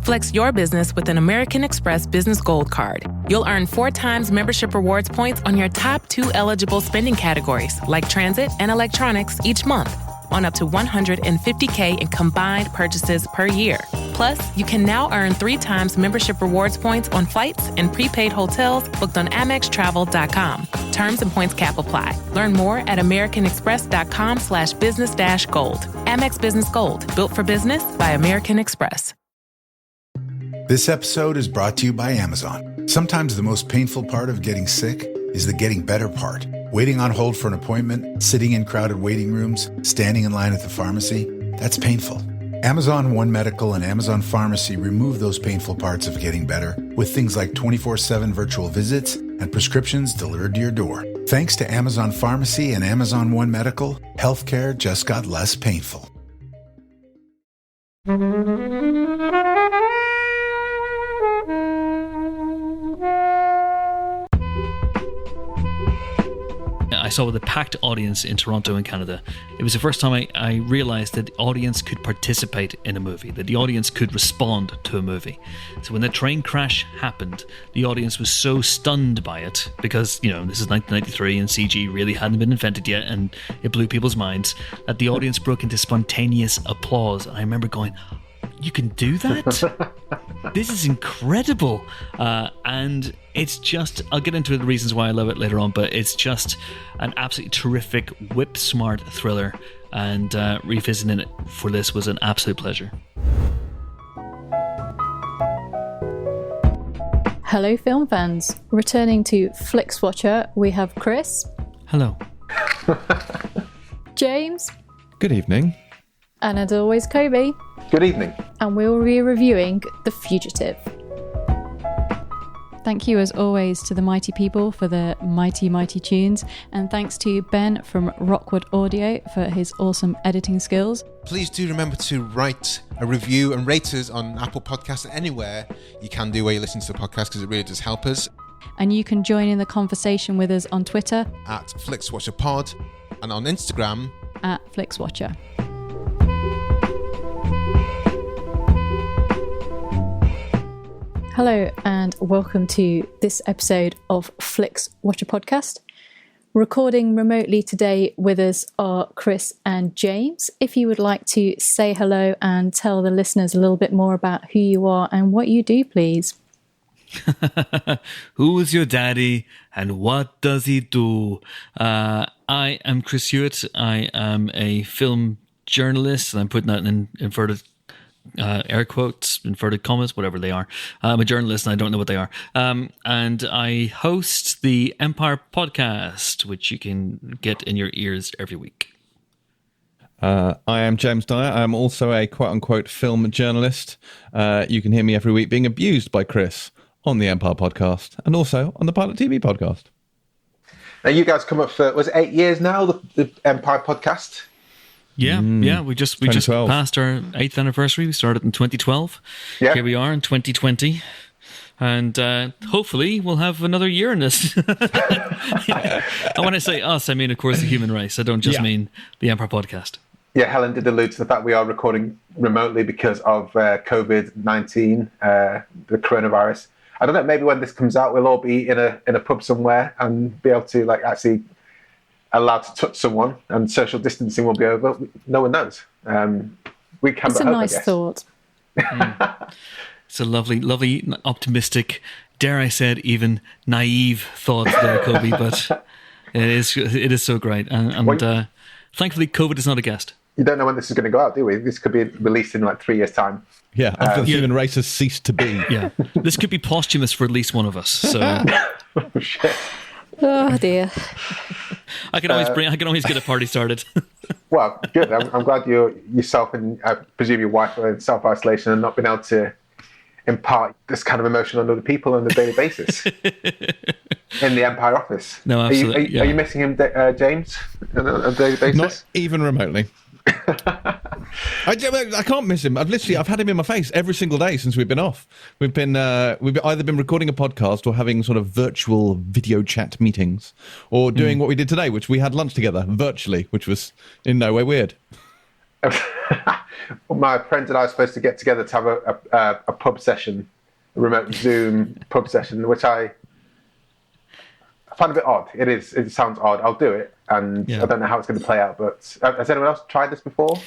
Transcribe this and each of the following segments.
Flex your business with an American Express Business Gold Card. You'll earn 4 times membership rewards points on your top 2 eligible spending categories, like transit and electronics, each month, on up to $150K in combined purchases per year. Plus, you can now earn 3 times membership rewards points on flights and prepaid hotels booked on AmexTravel.com. Terms and points cap apply. Learn more at AmericanExpress.com/business-gold. Amex Business Gold, built for business by American Express. This episode is brought to you by Amazon. Sometimes the most painful part of getting sick is the getting better part. Waiting on hold for an appointment, sitting in crowded waiting rooms, standing in line at the pharmacy, that's painful. Amazon One Medical and Amazon Pharmacy remove those painful parts of getting better with things like 24/7 virtual visits and prescriptions delivered to your door. Thanks to Amazon Pharmacy and Amazon One Medical, healthcare just got less painful. I saw with a packed audience in Toronto in Canada. It was the first time I realised that the audience could participate in a movie, that the audience could respond to a movie. So when the train crash happened, the audience was so stunned by it, because, you know, this is 1993 and CG really hadn't been invented yet, and it blew people's minds, that the audience broke into spontaneous applause. And I remember going, you can do that? This is incredible. And it's just, I'll get into the reasons why I love it later on, but it's just an absolutely terrific, whip-smart thriller. And revisiting it for this was an absolute pleasure. Hello, film fans. Returning to Flixwatcher, we have Chris. Hello. James. Good evening. And as always, Kobe. Good evening. And we will be reviewing The Fugitive. Thank you, as always, to the mighty people for the mighty, mighty tunes. And thanks to Ben from Rockwood Audio for his awesome editing skills. Please do remember to write a review and rate us on Apple Podcasts, anywhere you can do where you listen to the podcast, because it really does help us. And you can join in the conversation with us on Twitter at FlixWatcherPod and on Instagram at FlixWatcher. Hello and welcome to this episode of Flixwatcher Podcast. Recording remotely today with us are Chris and James. If you would like to say hello and tell the listeners a little bit more about who you are and what you do, please. Who is your daddy and what does he do? I am Chris Hewitt. I am a film journalist, and I'm putting that in inverted air quotes, inverted commas, whatever they are. I'm a journalist and I don't know what they are. And I host the Empire Podcast, which you can get in your ears every week. I am James Dyer. I'm also a quote-unquote film journalist. You can hear me every week being abused by Chris on the Empire Podcast and also on the Pilot TV Podcast. Now, you guys come up for, was it 8 years now, the Empire Podcast? Yeah, we just passed our 8th anniversary. We started in 2012. Yeah. Here we are in 2020. And hopefully we'll have another year in this. And when I say us, I mean, of course, the human race. I don't just mean the Empire Podcast. Yeah, Helen did allude to the fact we are recording remotely because of COVID-19, the coronavirus. I don't know, maybe when this comes out, we'll all be in a pub somewhere and be able to actually allowed to touch someone, and social distancing will be over. No one knows. We can. It's a nice thought. It's a lovely, optimistic, dare I say it, even naive thought there, Kobe. But it is so great, and thankfully, COVID is not a guest. You don't know when this is going to go out, do we? This could be released in 3 years' time. Yeah, after the human race has ceased to be. Yeah, this could be posthumous for at least one of us. So. Oh, shit. Oh dear. I can always get a party started. Well, good. I'm glad yourself and I presume your wife are in self-isolation and not been able to impart this kind of emotion on other people on a daily basis in the Empire office. No, absolutely. Are you missing him, James, on a daily basis? Not even remotely. I can't miss him. I've had him in my face every single day since we've been off. We've either been recording a podcast or having sort of virtual video chat meetings, or doing what we did today, which we had lunch together virtually, which was in no way weird. My friends and I are supposed to get together to have a pub session, a remote Zoom pub session, which I find a bit odd. It sounds odd. I'll do it, and I don't know how it's going to play out. But has anyone else tried this before?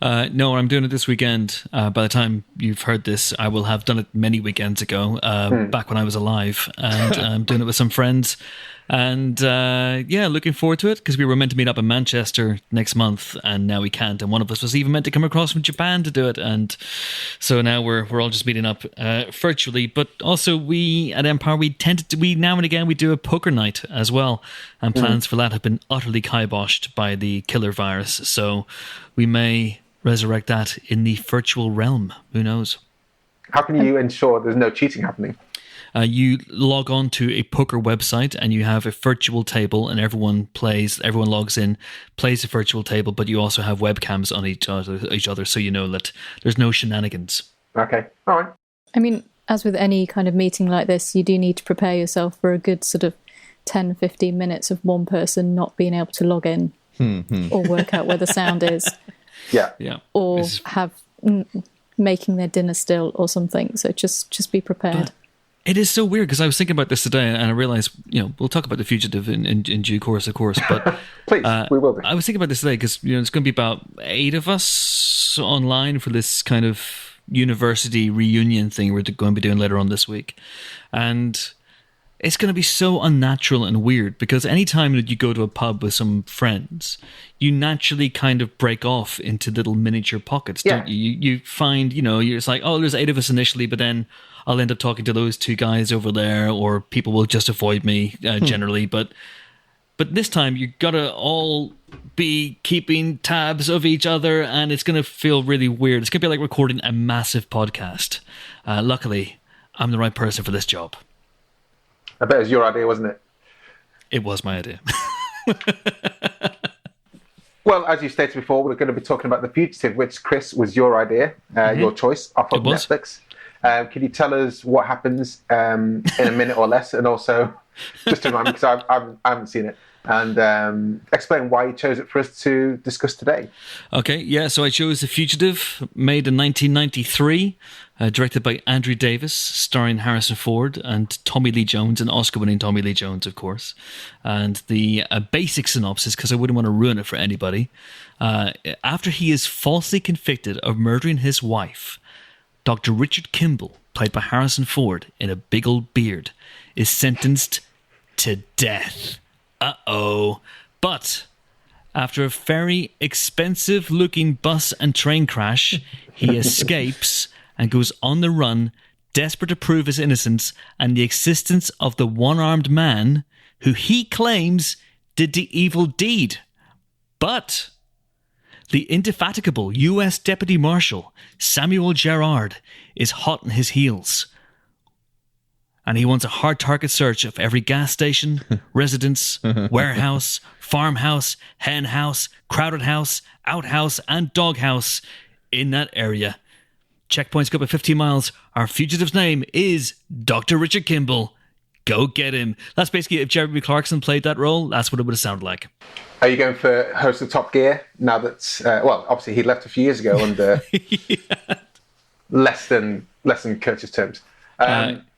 No, I'm doing it this weekend. By the time you've heard this, I will have done it many weekends ago, back when I was alive, and I'm doing it with some friends. And looking forward to it, because we were meant to meet up in Manchester next month, and now we can't. And one of us was even meant to come across from Japan to do it, and so now we're all just meeting up virtually. But also, we at Empire, we now and again we do a poker night as well, and plans for that have been utterly kiboshed by the killer virus. So we may resurrect that in the virtual realm. Who knows? How can you ensure there's no cheating happening? You log on to a poker website and you have a virtual table, and everyone logs in, plays a virtual table, but you also have webcams on each other, so you know that there's no shenanigans. Okay, all right. I mean, as with any kind of meeting like this, you do need to prepare yourself for a good sort of 10, 15 minutes of one person not being able to log in or work out where the sound is. Yeah. Or have making their dinner still or something. So just be prepared. It is so weird, because I was thinking about this today, and I realised, we'll talk about The Fugitive in due course, of course. But please, we will do. I was thinking about this today because it's going to be about 8 of us online for this kind of university reunion thing we're going to be doing later on this week, and it's going to be so unnatural and weird, because anytime that you go to a pub with some friends, you naturally kind of break off into little miniature pockets, don't you? You find, you're just like, oh, there's 8 of us initially, but then I'll end up talking to those 2 guys over there, or people will just avoid me generally. But this time you gotta all be keeping tabs of each other, and it's gonna feel really weird. It's gonna be like recording a massive podcast. Luckily, I'm the right person for this job. I bet it was your idea, wasn't it? It was my idea. Well, as you stated before, we're going to be talking about The Fugitive, which, Chris, was your idea, your choice, off of Netflix. Can you tell us what happens in a minute or less, and also just to remind me, because I haven't seen it, and explain why you chose it for us to discuss today? Okay, yeah, so I chose The Fugitive, made in 1993, directed by Andrew Davis, starring Harrison Ford and Tommy Lee Jones, an Oscar-winning Tommy Lee Jones, of course. And the basic synopsis, because I wouldn't want to ruin it for anybody, after he is falsely convicted of murdering his wife, Dr. Richard Kimble, played by Harrison Ford in a big old beard, is sentenced to death. Uh-oh. But after a very expensive-looking bus and train crash, he escapes and goes on the run, desperate to prove his innocence and the existence of the one-armed man who he claims did the evil deed. But the indefatigable U.S. Deputy Marshal Samuel Gerard is hot on his heels, and he wants a hard target search of every gas station, residence, warehouse, farmhouse, hen house, crowded house, outhouse, and doghouse in that area. Checkpoints go up at 15 miles. Our fugitive's name is Dr. Richard Kimble. Go get him. That's basically, if Jeremy Clarkson played that role, that's what it would have sounded like. Are you going for host of Top Gear now that, obviously he left a few years ago under less than courteous terms?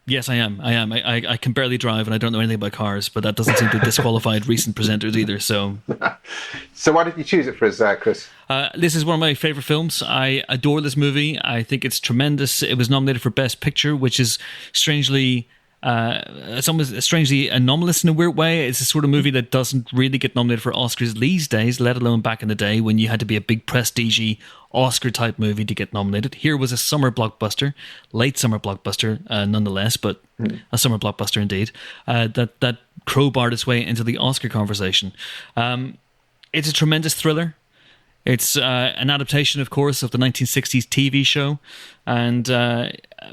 Yes, I am. I can barely drive, and I don't know anything about cars, but that doesn't seem to disqualify recent presenters either. So why did you choose it for us, Chris? This is one of my favourite films. I adore this movie. I think it's tremendous. It was nominated for Best Picture, which is strangely... it's almost strangely anomalous in a weird way. It's a sort of movie that doesn't really get nominated for Oscars these days, let alone back in the day when you had to be a big prestige Oscar type movie to get nominated. Here was a summer blockbuster, late summer blockbuster nonetheless, but a summer blockbuster indeed, that crowbarred its way into the Oscar conversation. It's a tremendous thriller. It's an adaptation, of course, of the 1960s TV show, and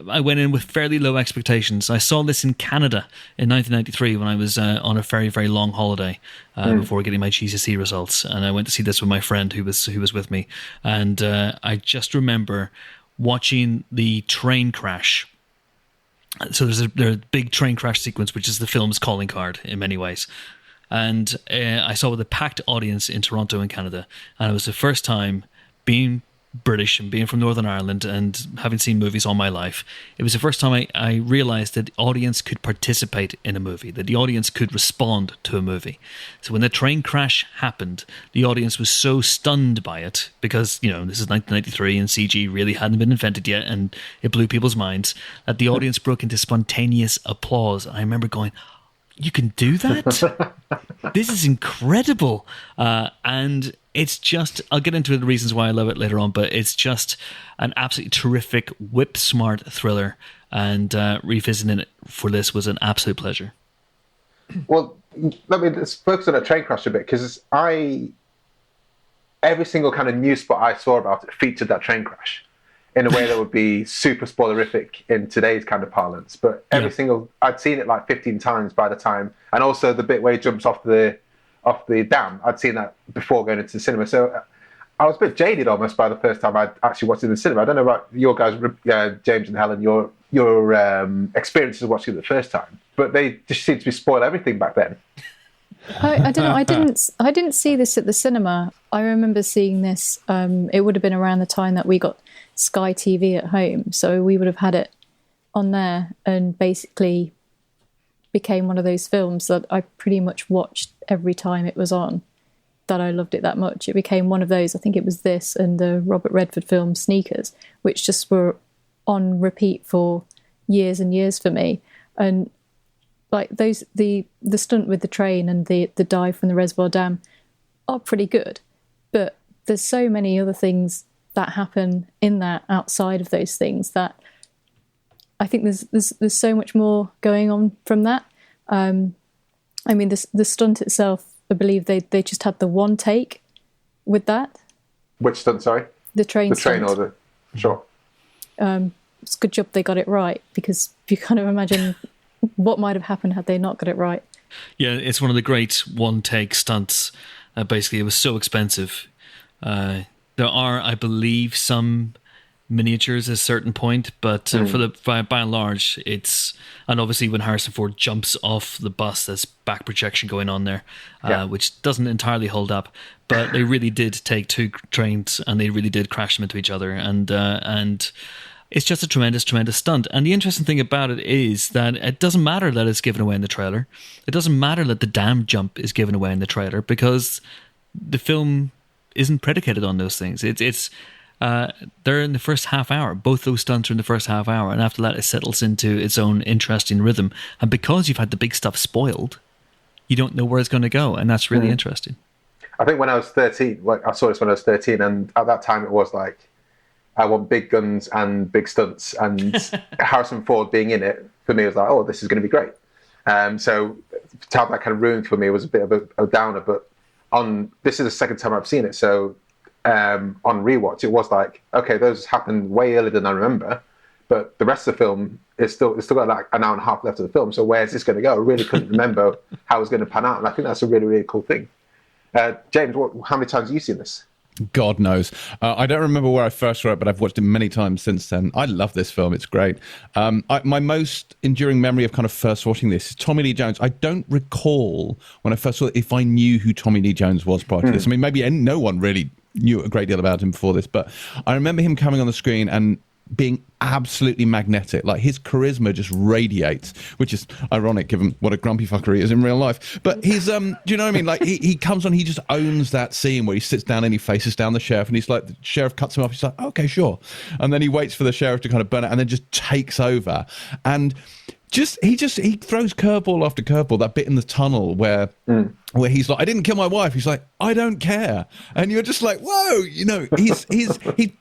I went in with fairly low expectations. I saw this in Canada in 1993 when I was on a very, very long holiday before getting my GCSE results, and I went to see this with my friend who was with me, and I just remember watching the train crash. So there's a big train crash sequence, which is the film's calling card in many ways. And I saw with a packed audience in Toronto in Canada, and it was the first time being British and being from Northern Ireland and having seen movies all my life, it was the first time I realised that the audience could participate in a movie, that the audience could respond to a movie. So when the train crash happened, the audience was so stunned by it because, you know, this is 1993 and CG really hadn't been invented yet and it blew people's minds, that the audience broke into spontaneous applause. I remember going, you can do that? This is incredible. And it's just, I'll get into the reasons why I love it later on, but it's just an absolutely terrific, whip-smart thriller. And revisiting it for this was an absolute pleasure. Well, let me just focus on a train crash a bit, because every single kind of news spot I saw about it featured that train crash in a way that would be super spoilerific in today's kind of parlance. But every single, I'd seen it like 15 times by the time, and also the bit where he jumps off the dam, I'd seen that before going into the cinema. So I was a bit jaded almost by the first time I'd actually watched it in the cinema. I don't know about your guys, James and Helen, your experiences of watching it the first time, but they just seemed to be spoil everything back then. I don't know. I didn't see this at the cinema. I remember seeing this. It would have been around the time that we got Sky TV at home, so we would have had it on there, and basically became one of those films that I pretty much watched every time it was on. That I loved it that much. It became one of those. I think it was this and the Robert Redford film Sneakers, which just were on repeat for years and years for me. And like those, the stunt with the train and the dive from the reservoir dam are pretty good, but there's so many other things that happen in that outside of those things that I think there's so much more going on from that. I mean, the stunt itself, I believe they just had the one take with that. Which stunt, sorry? The train stunt. Or the... Sure. It's a good job they got it right, because you kind of imagine what might have happened had they not got it right. Yeah, it's one of the great one-take stunts. Basically, it was so expensive. There are, I believe, some miniatures at a certain point, but by and large, it's... And obviously when Harrison Ford jumps off the bus, there's back projection going on there, which doesn't entirely hold up, but they really did take two trains and they really did crash them into each other, and it's just a tremendous, tremendous stunt. And the interesting thing about it is that it doesn't matter that it's given away in the trailer. It doesn't matter that the dam jump is given away in the trailer, because the film isn't predicated on those things. It's they're in the first half hour. Both those stunts are in the first half hour, and after that it settles into its own interesting rhythm. And because you've had the big stuff spoiled, you don't know where it's going to go, and that's really interesting. I think when I was 13, I saw this when I was 13, and at that time it was like, I want big guns and big stunts, and Harrison Ford being in it, for me, was like, oh, this is going to be great. So to have that kind of ruined for me was a bit of a downer, but this is the second time I've seen it, so on rewatch, it was like, okay, those happened way earlier than I remember, but the rest of the film it's still got like an hour and a half left of the film, so where's this going to go? I really couldn't remember how it was going to pan out, and I think that's a really, really cool thing. James, how many times have you seen this? God knows. I don't remember where I first saw it, but I've watched it many times since then. I love this film. It's great. My most enduring memory of kind of first watching this is Tommy Lee Jones. I don't recall when I first saw it if I knew who Tommy Lee Jones was prior to this. I mean, maybe no one really knew a great deal about him before this, but I remember him coming on the screen and being absolutely magnetic. Like, his charisma just radiates, which is ironic given what a grumpy fucker he is in real life. But he's do you know what I mean? Like, he comes on, he just owns that scene where he sits down and he faces down the sheriff, and he's like, the sheriff cuts him off, he's like, okay, sure, and then he waits for the sheriff to kind of burn it and then just takes over, and he throws curveball after curveball. That bit in the tunnel where he's like, I didn't kill my wife. He's like, I don't care. And you're just like, whoa, you know, he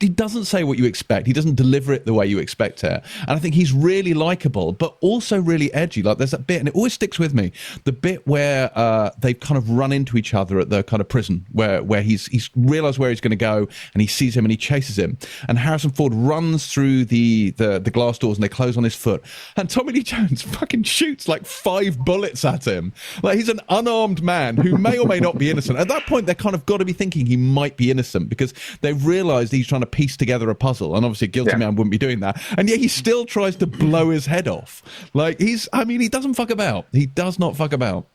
doesn't say what you expect. He doesn't deliver it the way you expect it. And I think he's really likable, but also really edgy. Like, there's that bit, and it always sticks with me, the bit where they kind of run into each other at the kind of prison where he's realised where he's going to go, and he sees him and he chases him. And Harrison Ford runs through the glass doors and they close on his foot. And Tommy Lee Jones fucking shoots like 5 bullets at him. Like, he's an unarmed man who may or may not be innocent. At that point, they're kind of got to be thinking he might be innocent, because they've realised he's trying to piece together a puzzle, and obviously a guilty man wouldn't be doing that. And yet he still tries to blow his head off. Like, he doesn't fuck about. He does not fuck about.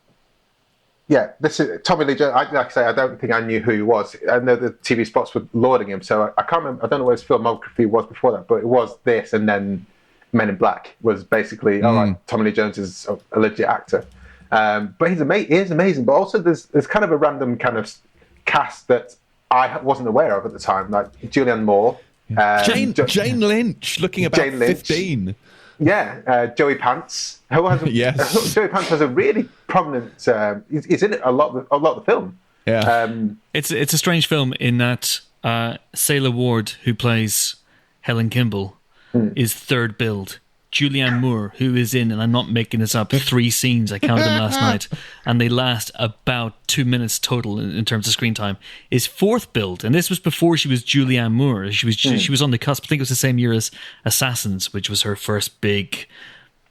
Yeah, this is Tommy Lee Jones. Like I say, I don't think I knew who he was. I know the TV spots were lauding him, so I can't remember. I don't know what his filmography was before that, but it was this, and then Men in Black was basically, Tommy Lee Jones is a legit actor. But he is amazing. But also, there's kind of a random kind of cast that I wasn't aware of at the time, like Julianne Moore, Jane Lynch, looking about 15. Yeah, Joey Pants. Who has Joey Pants has a really prominent. He's in it a lot of the film. Yeah, it's a strange film in that Sailor Ward, who plays Helen Kimble, is third billed. Julianne Moore, who is in, and I'm not making this up, 3 scenes, I counted them last night, and they last about 2 minutes total in terms of screen time, is fourth billed. And this was before she was Julianne Moore. She was on the cusp. I think it was the same year as Assassins, which was her first big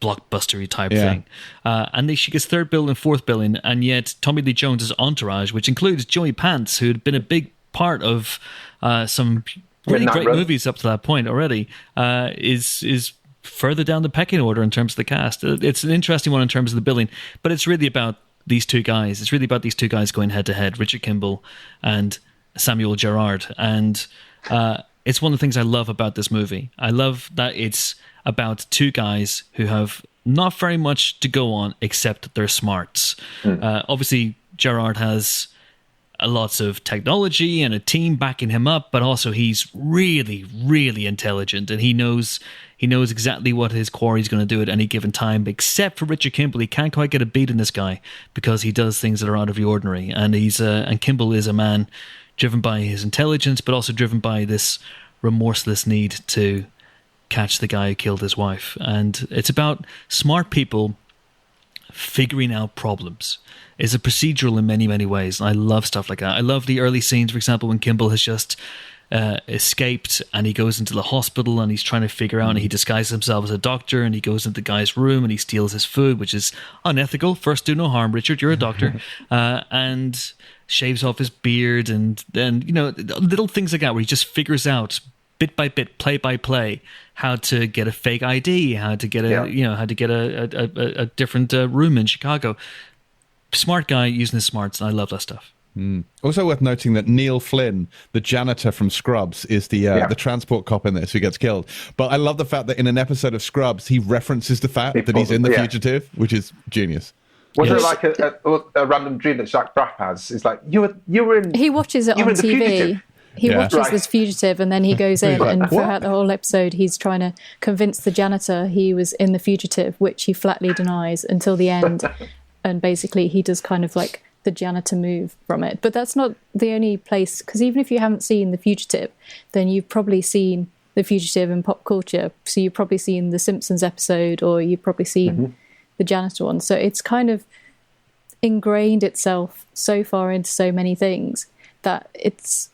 blockbustery type thing. And she gets third billing and fourth billing, and yet Tommy Lee Jones' entourage, which includes Joey Pants, who had been a big part of some really great movies up to that point already, is further down the pecking order in terms of the cast. It's an interesting one in terms of the billing, but it's really about these two guys. It's really about these two guys going head to head, Richard Kimble and Samuel Gerard. And it's one of the things I love about this movie. I love that it's about two guys who have not very much to go on except their smarts. Obviously, Gerard has lots of technology and a team backing him up, but also he's really, really intelligent, and he knows exactly what his quarry's going to do at any given time. Except for Richard Kimble, he can't quite get a beat in this guy because he does things that are out of the ordinary. And and Kimble is a man driven by his intelligence, but also driven by this remorseless need to catch the guy who killed his wife. And it's about smart people figuring out problems. It's a procedural in many, many ways. I love stuff like that. I love the early scenes, for example, when Kimble has just escaped and he goes into the hospital and he's trying to figure out, and he disguises himself as a doctor, and he goes into the guy's room and he steals his food, which is unethical. First, do no harm, Richard, you're a doctor. And shaves off his beard, and then, little things like that where he just figures out bit by bit, play by play, how to get a fake ID, how to get a different room in Chicago. Smart guy using his smarts, and I love that stuff. Also worth noting that Neil Flynn, the janitor from Scrubs, is the transport cop in this who gets killed. But I love the fact that in an episode of Scrubs, he references the fact that he's in The Fugitive, which is genius. Was it like a random dream that Jacques Braff has? It's like, you were in... He watches it on TV. He watches this Fugitive, and then he goes in, and throughout the whole episode, he's trying to convince the janitor he was in The Fugitive, which he flatly denies until the end. And basically, he does kind of like the janitor move from it. But that's not the only place, because even if you haven't seen The Fugitive, then you've probably seen The Fugitive in pop culture. So you've probably seen the Simpsons episode, or you've probably seen the janitor one. So it's kind of ingrained itself so far into so many things that it's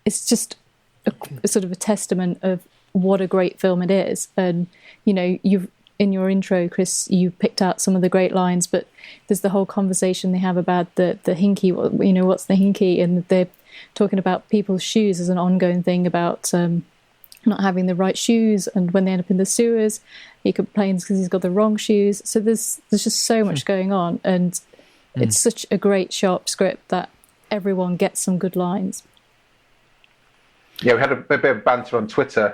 just a sort of a testament of what a great film it is. And, you've, in your intro, Chris, you picked out some of the great lines, but there's the whole conversation they have about the hinky, what's the hinky? And they're talking about people's shoes as an ongoing thing about not having the right shoes. And when they end up in the sewers, he complains because he's got the wrong shoes. So there's just so much going on. And it's such a great, sharp script that everyone gets some good lines. Yeah, we had a bit of banter on Twitter,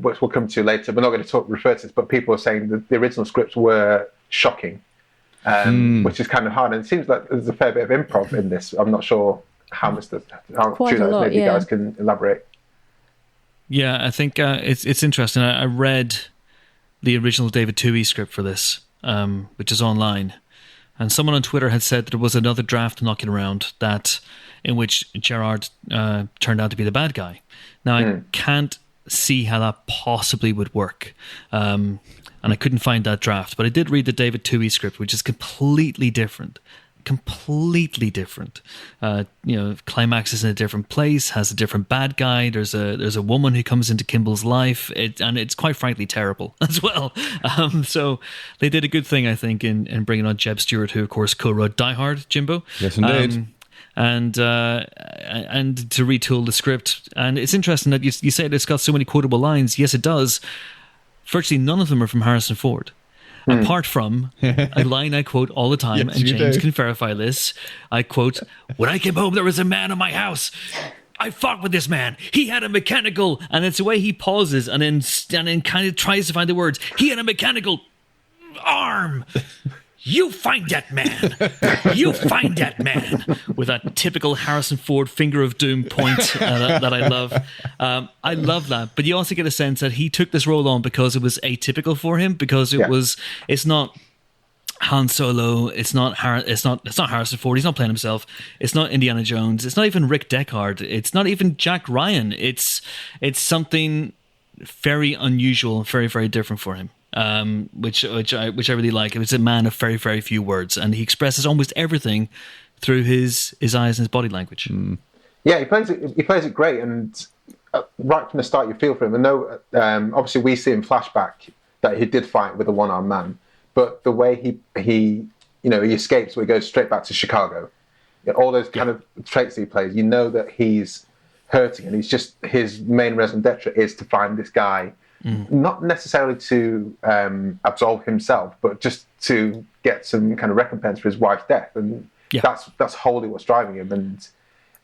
which we'll come to later. We're not going to refer to this, but people are saying that the original scripts were shocking, which is kind of hard. And it seems like there's a fair bit of improv in this. I'm not sure how much true that is. Maybe you guys can elaborate. Yeah, I think it's interesting. I read the original David Twohy script for this, which is online. And someone on Twitter had said that there was another draft knocking around in which Gerard turned out to be the bad guy. Now, I can't see how that possibly would work. And I couldn't find that draft. But I did read the David Twohy script, which is completely different. Climax is in a different place, has a different bad guy. There's a woman who comes into Kimble's life, and it's quite frankly terrible as well. So they did a good thing, I think, in bringing on Jeb Stewart, who of course co-wrote Die Hard, Jimbo. Yes, indeed. And to retool the script. And it's interesting that you say it's got so many quotable lines. Yes, it does. Virtually none of them are from Harrison Ford. apart from a line I quote all the time, Yes, and you James do. can verify this. I quote, "When I came home, there was a man in my house. I fought with this man. He had a mechanical," and it's the way he pauses and then kind of tries to find the words. "He had a mechanical arm. You find that man. You find that man," with that typical Harrison Ford finger of doom point that I love. I love that. But you also get a sense that he took this role on because it was atypical for him, because it's not Han Solo, it's not Harrison Ford, he's not playing himself, it's not Indiana Jones, it's not even Rick Deckard, it's not even Jack Ryan. It's something very unusual, very, very different for him. Which I really like. It's a man of very, very few words, and he expresses almost everything through his eyes and his body language. Yeah, he plays it great, and right from the start you feel for him. And though obviously we see in flashback that he did fight with a one-armed man, but the way he escapes, where he goes straight back to Chicago, all those kind of traits that he plays, you know that he's hurting, and he's just, his main raison d'etre is to find this guy. Not necessarily to absolve himself, but just to get some kind of recompense for his wife's death, and that's wholly what's driving him. And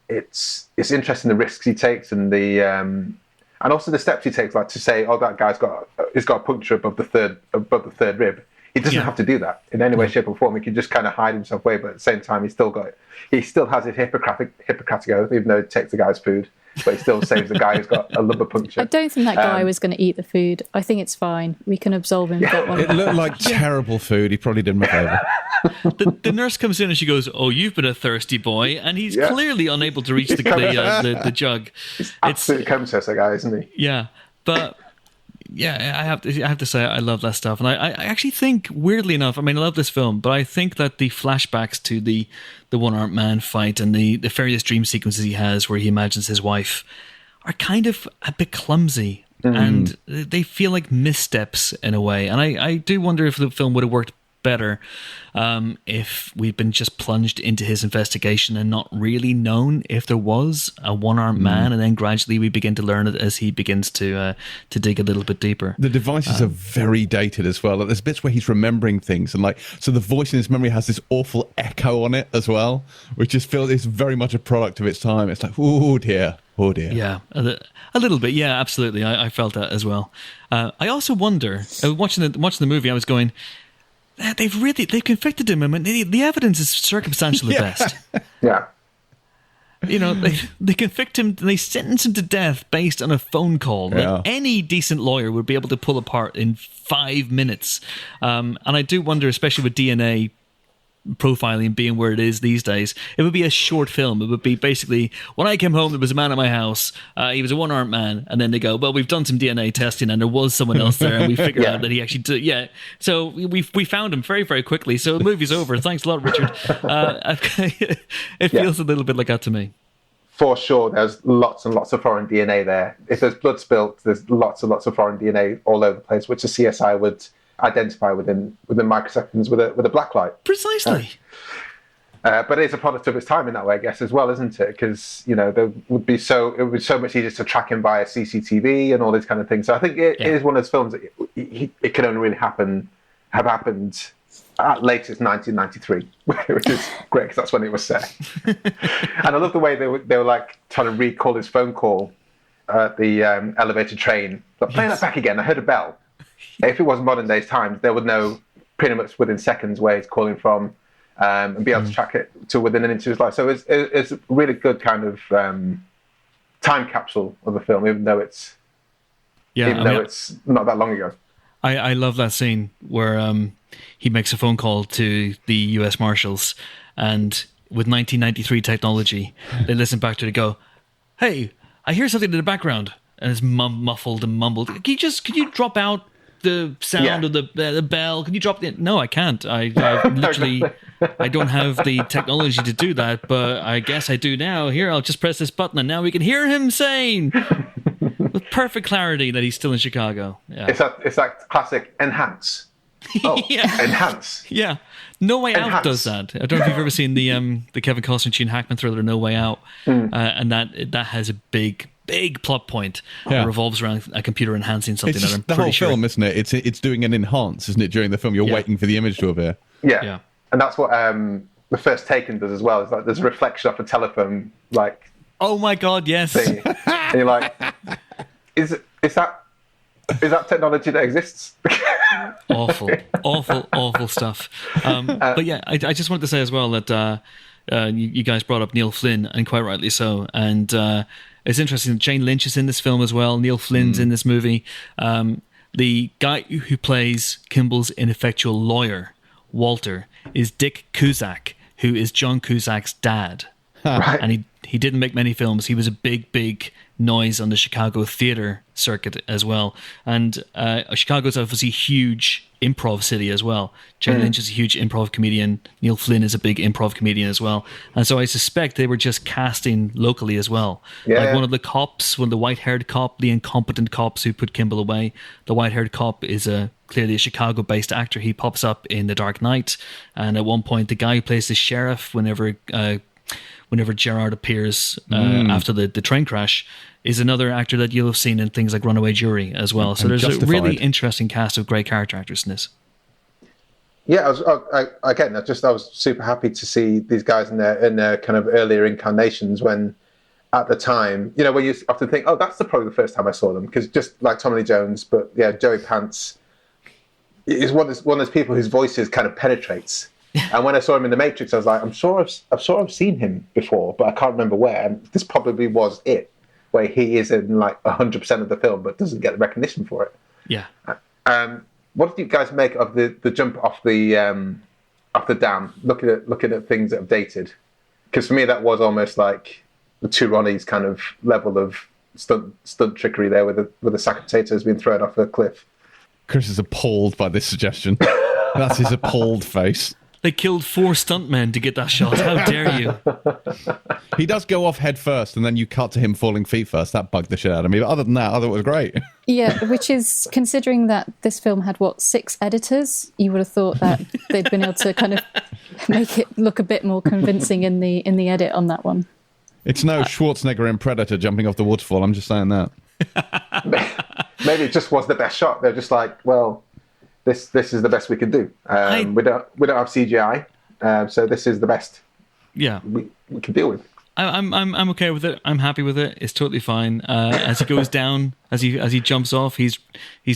it's interesting the risks he takes, and and also the steps he takes, like to say, "Oh, that guy's got a puncture above the third rib." He doesn't have to do that in any way, shape, or form. He can just kind of hide himself away, but at the same time, he still has his Hippocratic oath, even though he takes the guy's food. But he still saves the guy who's got a lumbar puncture. I don't think that guy was going to eat the food. I think it's fine. We can absolve him of that one. It looked like terrible food. He probably didn't look over. The nurse comes in and she goes, "Oh, you've been a thirsty boy," and he's clearly unable to reach the jug. He's absolutely comatose, that guy, isn't he? Yeah, but yeah, I have to say I love that stuff, and I actually think, weirdly enough, I mean, I love this film, but I think that the flashbacks to the one-armed man fight and the various dream sequences he has where he imagines his wife are kind of a bit clumsy, and they feel like missteps in a way, and I do wonder if the film would have worked better if we'd been just plunged into his investigation and not really known if there was a one-armed man, and then gradually we begin to learn it as he begins to dig a little bit deeper. The devices are very dated as well. Like, there's bits where he's remembering things, and so the voice in his memory has this awful echo on it as well, which just feels it's very much a product of its time. It's like, oh dear. Yeah, a little bit. Yeah, absolutely. I felt that as well. I also wonder, watching the movie, I was going, they've convicted him. I mean, the evidence is circumstantial at best. Yeah. They convict him, they sentence him to death based on a phone call that any decent lawyer would be able to pull apart in 5 minutes. And I do wonder, especially with DNA profiling being where it is these days, it would be a short film. It would be basically, when I came home, there was a man at my house. He was a one-armed man, and then they go, "Well, we've done some DNA testing, and there was someone else there, and we figured out that he actually did." Yeah, so we found him very, very quickly. So the movie's over. Thanks a lot, Richard. It feels a little bit like that to me. For sure, there's lots and lots of foreign DNA there. If there's blood spilt, there's lots and lots of foreign DNA all over the place, which a CSI would identify within microseconds with a black light. Precisely. But it's a product of its time in that way, I guess, as well, isn't it? Because it would be so much easier to track him via CCTV and all these kind of things. So I think it is one of those films that it can only really have happened at latest 1993, which is great because that's when it was set. And I love the way they were like trying to recall his phone call at the elevated train. But play that back again. I heard a bell. If it was modern days times, they would know pretty much within seconds where he's calling from, and be able to track it to within an inch of his life. So it's a really good kind of time capsule of a film, even though it's not that long ago. I love that scene where he makes a phone call to the U.S. Marshals, and with 1993 technology, they listen back to it and go, "Hey, I hear something in the background," and it's muffled and mumbled. Can you drop out the sound of the bell? Can you drop it? No, I can't. I literally I don't have the technology to do that, but I guess I do now. Here, I'll just press this button, and now we can hear him saying with perfect clarity that he's still in Chicago. Yeah. It's that classic enhance. Oh, enhance. Yeah. No Way Enhance. Out does that. I don't know if you've ever seen the Kevin Costner Gene Hackman thriller No Way Out, and that has a big big plot point that revolves around a computer enhancing something. It's that just I'm the pretty whole sure. film, isn't it? It's doing an enhance, isn't it? During the film, you're waiting for the image to appear. Yeah. And that's what the first Taken does as well. It's like there's a reflection off a telephone, like. Oh my God! Yes. Thing. And you're like, is that technology that exists? awful stuff. But yeah, I just wanted to say as well that you guys brought up Neil Flynn, and quite rightly so. And it's interesting that Jane Lynch is in this film as well. Neil Flynn's in this movie. The guy who plays Kimble's ineffectual lawyer, Walter, is Dick Cusack, who is John Cusack's dad. Right. And he didn't make many films. He was a big noise on the Chicago theater circuit as well. And Chicago's obviously a huge improv city as well. Jane Lynch is a huge improv comedian. Neil Flynn is a big improv comedian as well. And so I suspect they were just casting locally as well. Like one of the cops, the white-haired cop, the incompetent cops who put Kimble away, the white-haired cop is clearly a Chicago-based actor. He pops up in The Dark Knight. And at one point, the guy who plays the sheriff, whenever Gerard appears after the train crash, is another actor that you'll have seen in things like Runaway Jury as well. So there's Justified. a really interesting cast of great character actors in this. Yeah, I was super happy to see these guys in their kind of earlier incarnations when, at the time, when you often think, oh, that's probably the first time I saw them, because just like Tommy Lee Jones, but yeah, Joey Pants is one of those people whose voices kind of penetrates. And when I saw him in The Matrix, I was like, I'm sure I've seen him before, but I can't remember where. And this probably was it, where he is in like 100% of the film, but doesn't get the recognition for it. Yeah. What did you guys make of the jump off the dam? Looking at things that have dated, because for me that was almost like the two Ronnies kind of level of stunt trickery there, with a sack of potatoes being thrown off a cliff. Chris is appalled by this suggestion. That's his appalled face. They killed 4 stuntmen to get that shot. How dare you? He does go off head first, and then you cut to him falling feet first. That bugged the shit out of me. But other than that, I thought it was great. Yeah, which is, considering that this film had, 6 editors, you would have thought that they'd been able to kind of make it look a bit more convincing in the edit on that one. It's no Schwarzenegger in Predator jumping off the waterfall. I'm just saying that. Maybe it just was the best shot. They're just like, well, this is the best we can do. We don't have CGI, so this is the best. Yeah, we can deal with. I'm okay with it. I'm happy with it. It's totally fine. As he goes down, as he jumps off, he's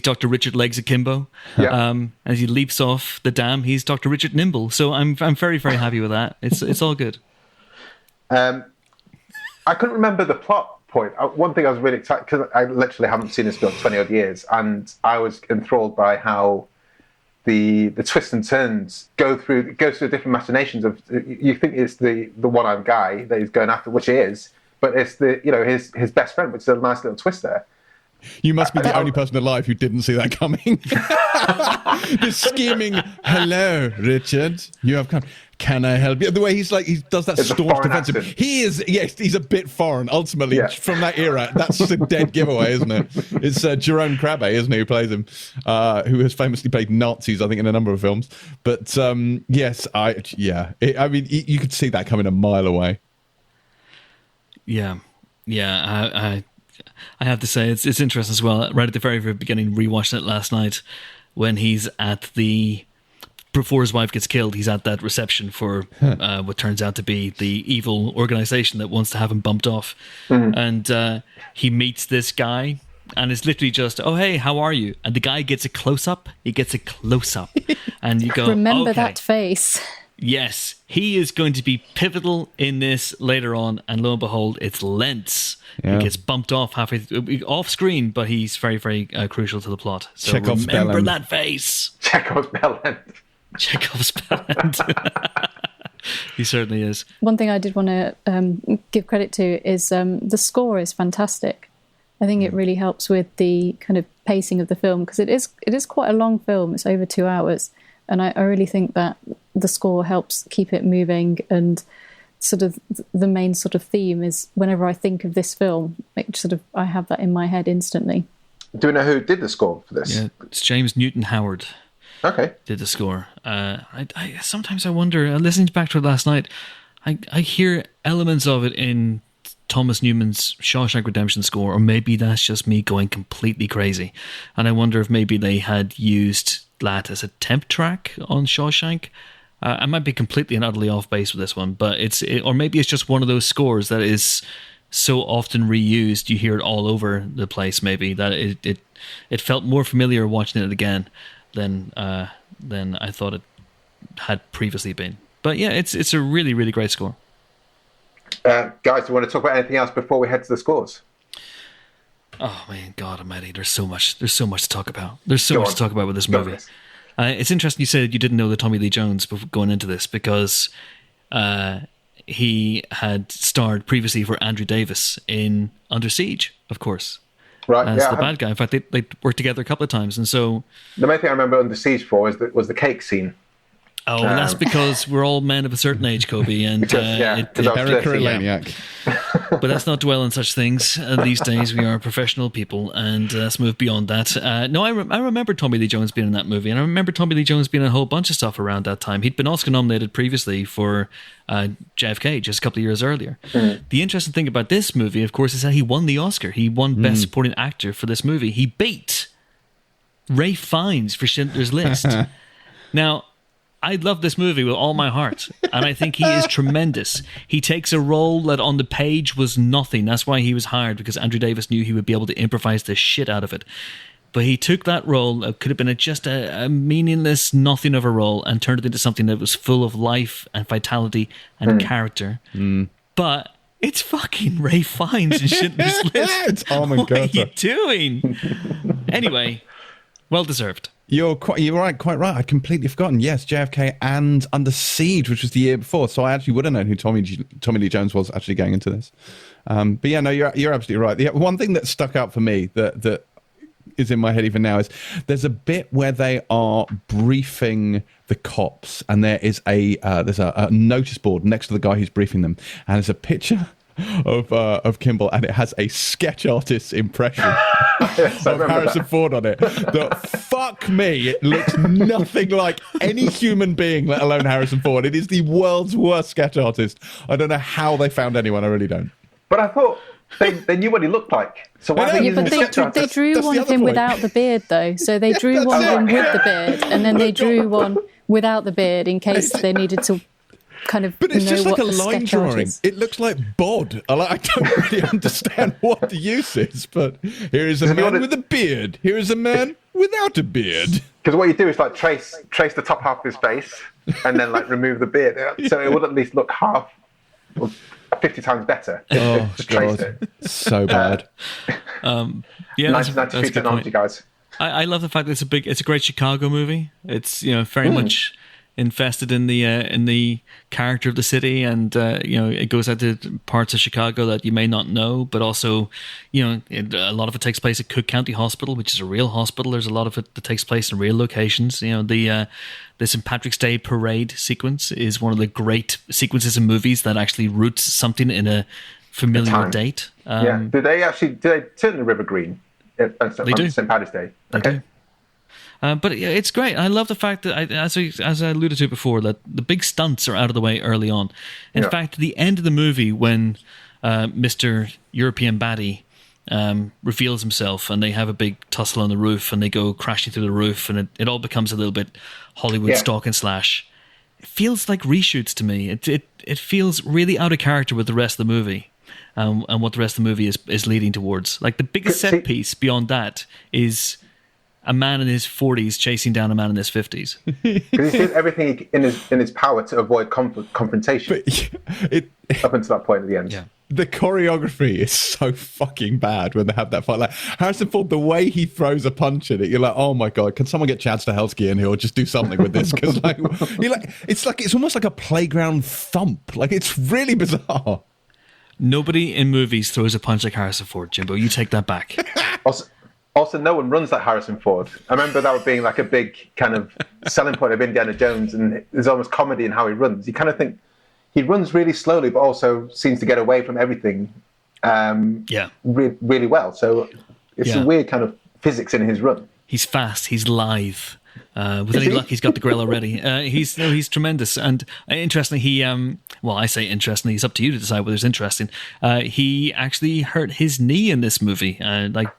Dr. Richard Legs Akimbo. Yeah. As he leaps off the dam, he's Dr. Richard Nimble. So I'm very happy with that. It's all good. I couldn't remember the plot point. One thing I was really excited, because I literally haven't seen this film in 20 odd years, and I was enthralled by how the twists and turns goes through different machinations of, you think it's the one-armed guy that he's going after, which he is, but it's his best friend, which is a nice little twist there. You must be the only person alive who didn't see that coming. The scheming, hello, Richard. You have come. Can I help you? The way he does that staunch defensive. Accent. He is, yes, he's a bit foreign. Ultimately, from that era, that's a dead giveaway, isn't it? It's Jerome Crabbe, isn't he, who plays him, who has famously played Nazis, I think, in a number of films. But yes, you could see that coming a mile away. Yeah. I have to say, it's interesting as well. Right at the very beginning, rewatching it last night, when he's before his wife gets killed, he's at that reception for what turns out to be the evil organization that wants to have him bumped off. And he meets this guy, and it's literally just, oh, hey, how are you? And the guy gets a close-up. He gets a close-up. And you go, remember okay. that face. Yes, he is going to be pivotal in this later on, and lo and behold, it's Lentz. Yeah. He gets bumped off halfway off screen, but he's very, very crucial to the plot. So Chekhov's remember bellend. that face. Chekhov's bellend. Chekhov's bellend. He certainly is. One thing I did want to give credit to is the score is fantastic. I think it really helps with the kind of pacing of the film, because it is quite a long film. It's over 2 hours. And I really think that the score helps keep it moving, and sort of the main sort of theme is, whenever I think of this film, I have that in my head instantly. Do we know who did the score for this? Yeah, it's James Newton Howard. Okay. Did the score. I sometimes I wonder, listening back to it last night, I hear elements of it in Thomas Newman's Shawshank Redemption score, or maybe that's just me going completely crazy. And I wonder if maybe they had used that as a temp track on Shawshank. I might be completely and utterly off base with this one, but or maybe it's just one of those scores that is so often reused, you hear it all over the place. Maybe that it felt more familiar watching it again than I thought it had previously been. But yeah, it's a really, really great score. Guys, do you want to talk about anything else before we head to the scores? Oh man, God Almighty! There's so much to talk about. There's so much to talk about with this movie. It's interesting you said you didn't know the Tommy Lee Jones before going into this, because he had starred previously for Andrew Davis in Under Siege, of course. Right, as the bad guy. In fact, they worked together a couple of times, and so the main thing I remember Under Siege for was the cake scene. Oh, well, that's because we're all men of a certain age, Kobe, and But let's not dwell on such things. These days, we are professional people, and let's move beyond that. No, I remember Tommy Lee Jones being in that movie, and I remember Tommy Lee Jones being in a whole bunch of stuff around that time. He'd been Oscar nominated previously for JFK just a couple of years earlier. Mm. The interesting thing about this movie, of course, is that he won the Oscar. He won Best Supporting Actor for this movie. He beat Ralph Fiennes for Schindler's List. Now, I love this movie with all my heart, and I think he is tremendous. He takes a role that on the page was nothing. That's why he was hired, because Andrew Davis knew he would be able to improvise the shit out of it. But he took that role, it could have been just a meaningless nothing of a role, and turned it into something that was full of life and vitality and character. Mm. But it's fucking Ralph Fiennes in Schindler's List. What are you doing? Anyway, well deserved. You're right, quite right. I'd completely forgotten. Yes, JFK and Under Siege, which was the year before. So I actually would have known who Tommy Lee Jones was actually going into this. But yeah, no, you're absolutely right. The one thing that stuck out for me that is in my head even now is there's a bit where they are briefing the cops, and there's a notice board next to the guy who's briefing them, and there's a picture of Kimble, and it has a sketch artist's impression of Harrison Ford on it. Fuck me, it looks nothing like any human being, let alone Harrison Ford. It is the world's worst sketch artist. I don't know how they found anyone. I really don't. But I thought they knew what he looked like. So why they drew one of him without the beard, though. So they drew one of him with the beard, and then they drew one without the beard in case they needed to kind of. But it's just like a line drawing. Is. It looks like Bod. I don't really understand what the use is, but here is a man with a beard. Here is a man without a beard. Because what you do is like trace the top half of his face and then like remove the beard, so it would at least look half or 50 times better. Just trace it. So bad. Yeah, nice technology, guys. I love the fact that it's a great Chicago movie. It's very much invested in the character of the city, and it goes out to parts of Chicago that you may not know, but also a lot of it takes place at Cook County Hospital, which is a real hospital. There's a lot of it that takes place in real locations. The St. Patrick's Day parade sequence is one of the great sequences in movies that actually roots something in a familiar date. Do they turn the river green on St. Patrick's Day? They do. But it's great. I love the fact that, as I alluded to before, that the big stunts are out of the way early on. In fact, at the end of the movie, when Mr. European Baddie reveals himself, and they have a big tussle on the roof, and they go crashing through the roof, and it all becomes a little bit Hollywood stalk and slash. It feels like reshoots to me. It feels really out of character with the rest of the movie. And what the rest of the movie is leading towards. Like, the biggest set piece beyond that is a man in his 40s chasing down a man in his 50s. Because he did everything in his power to avoid confrontation. Up until that point at the end. Yeah. The choreography is so fucking bad when they have that fight. Like, Harrison Ford, the way he throws a punch at it, you're like, oh my God, can someone get Chad Stahelski in here or just do something with this? Because it's almost like a playground thump. Like, it's really bizarre. Nobody in movies throws a punch like Harrison Ford, Jimbo. You take that back. Also, no one runs like Harrison Ford. I remember that being like a big kind of selling point of Indiana Jones, and there's almost comedy in how he runs. You kind of think he runs really slowly, but also seems to get away from everything really well. So it's a weird kind of physics in his run. He's fast. He's lithe. With any luck, he's got the grill already. He's tremendous. And interestingly, I say interestingly, it's up to you to decide whether it's interesting. He actually hurt his knee in this movie.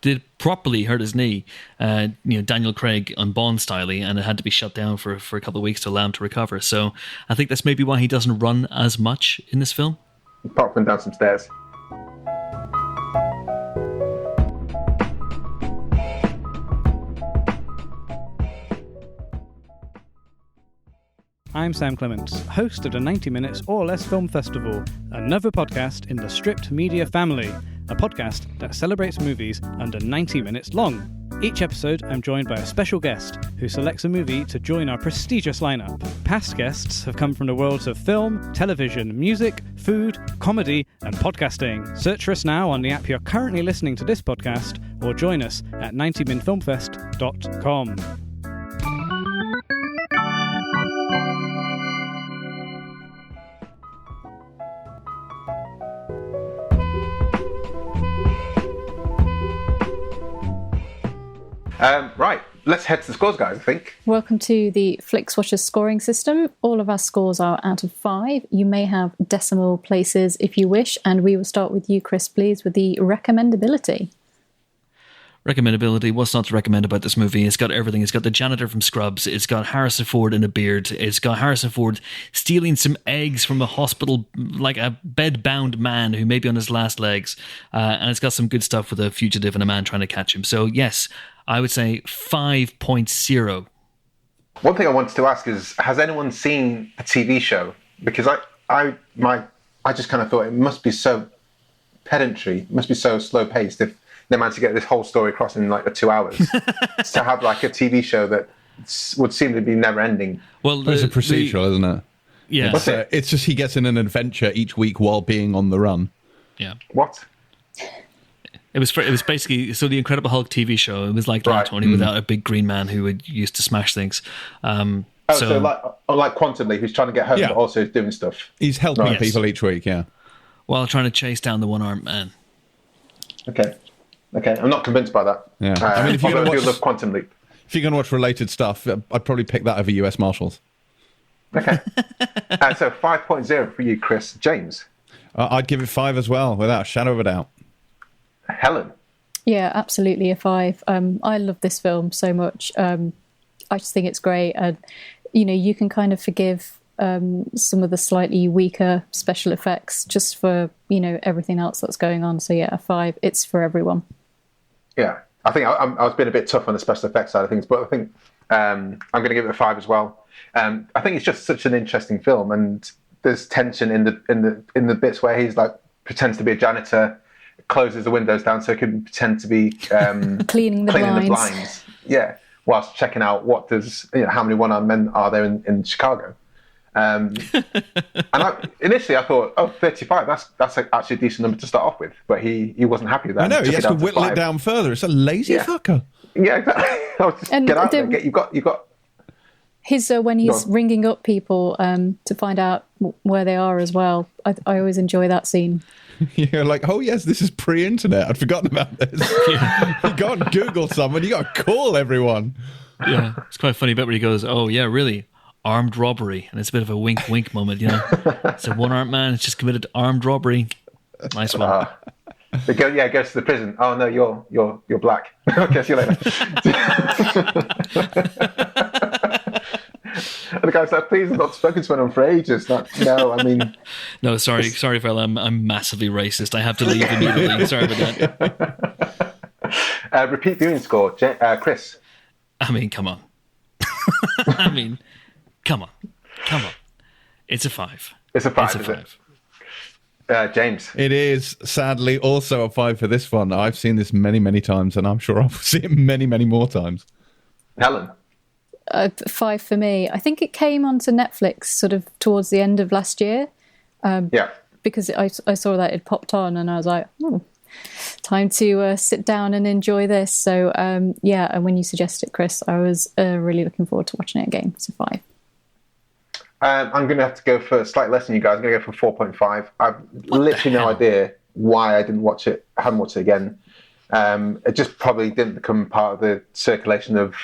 Did properly hurt his knee. Daniel Craig on Bond style, and it had to be shut down for a couple of weeks to allow him to recover. So I think that's maybe why he doesn't run as much in this film. Apart from down some stairs. I'm Sam Clements, host of the 90 Minutes or Less Film Festival, another podcast in the Stripped Media family, a podcast that celebrates movies under 90 minutes long. Each episode, I'm joined by a special guest who selects a movie to join our prestigious lineup. Past guests have come from the worlds of film, television, music, food, comedy, and podcasting. Search for us now on the app you're currently listening to this podcast, or join us at 90minfilmfest.com. Right, let's head to the scores, guys, I think. Welcome to the Flixwatcher scoring system. All of our scores are out of 5. You may have decimal places if you wish, and we will start with you, Chris, please, with the recommendability. Recommendability, what's not to recommend about this movie? It's got everything. It's got the janitor from Scrubs. It's got Harrison Ford in a beard. It's got Harrison Ford stealing some eggs from a hospital, like a bed-bound man who may be on his last legs. And it's got some good stuff with a fugitive and a man trying to catch him. So, yes, I would say 5.0. One thing I wanted to ask is, has anyone seen the TV show? Because I just kind of thought it must be so pedantry, it must be so slow-paced if they managed to get this whole story across in like 2 hours. To have like a TV show that would seem to be never-ending. Well, it's a procedural, isn't it? Yeah. It's just he gets in an adventure each week while being on the run. Yeah. What? It was basically, so the Incredible Hulk TV show, it was like that, Tony, without a big green man who used to smash things. So like Quantum Leap, who's trying to get home, but also is doing stuff. He's helping people each week, yeah. While trying to chase down the one-armed man. Okay, I'm not convinced by that. Yeah, I mean, if you're going to love Quantum Leap, if you're going to watch related stuff, I'd probably pick that over U.S. Marshals. Okay, so 5.0 for you, Chris. James, I'd give it 5 as well, without a shadow of a doubt. Helen. Yeah, absolutely a 5. I love this film so much. I just think it's great. You can kind of forgive some of the slightly weaker special effects just for, everything else that's going on. So yeah, a 5. It's for everyone. Yeah, I think I was being a bit tough on the special effects side of things, but I think I'm going to give it a 5 as well. I think it's just such an interesting film, and there's tension in the bits where he's like pretends to be a janitor, closes the windows down so he can pretend to be cleaning the blinds. Yeah, whilst checking out how many one-armed men are there in Chicago. And initially I thought, 35, that's actually a decent number to start off with, but he wasn't happy with that. I know, he has to whittle it down further. It's a lazy fucker. Yeah, exactly. Get out there. You got. His when he's ringing up people to find out where they are as well. I always enjoy that scene. You're like, oh yes, this is pre-internet. I'd forgotten about this. You can't Google someone. You got to call everyone. Yeah, it's quite funny bit where he goes, "Oh yeah, really? Armed robbery," and it's a bit of a wink moment, So one-armed man has just committed armed robbery. Nice one. It goes to the prison. Oh no, you're black. Okay, see you later. And the guy's like, please, I've not spoken to anyone for ages. No, sorry, fella, I'm massively racist. I have to leave immediately. Sorry about that. Repeat viewing score, Chris. I mean, come on. Come on. It's a 5. It's a 5. It's a 5. James. It is sadly also a 5 for this one. I've seen this many, many times, and I'm sure I'll see it many, many more times. Helen. 5 for me. I think it came onto Netflix sort of towards the end of last year. Because I saw that it popped on, and I was like, time to sit down and enjoy this. So and when you suggested it, Chris, I was really looking forward to watching it again. So 5. I'm going to have to go for slightly less than you guys. I'm going to go for 4.5. I've literally no idea why I didn't watch it. I haven't watched it again. It just probably didn't become part of the circulation of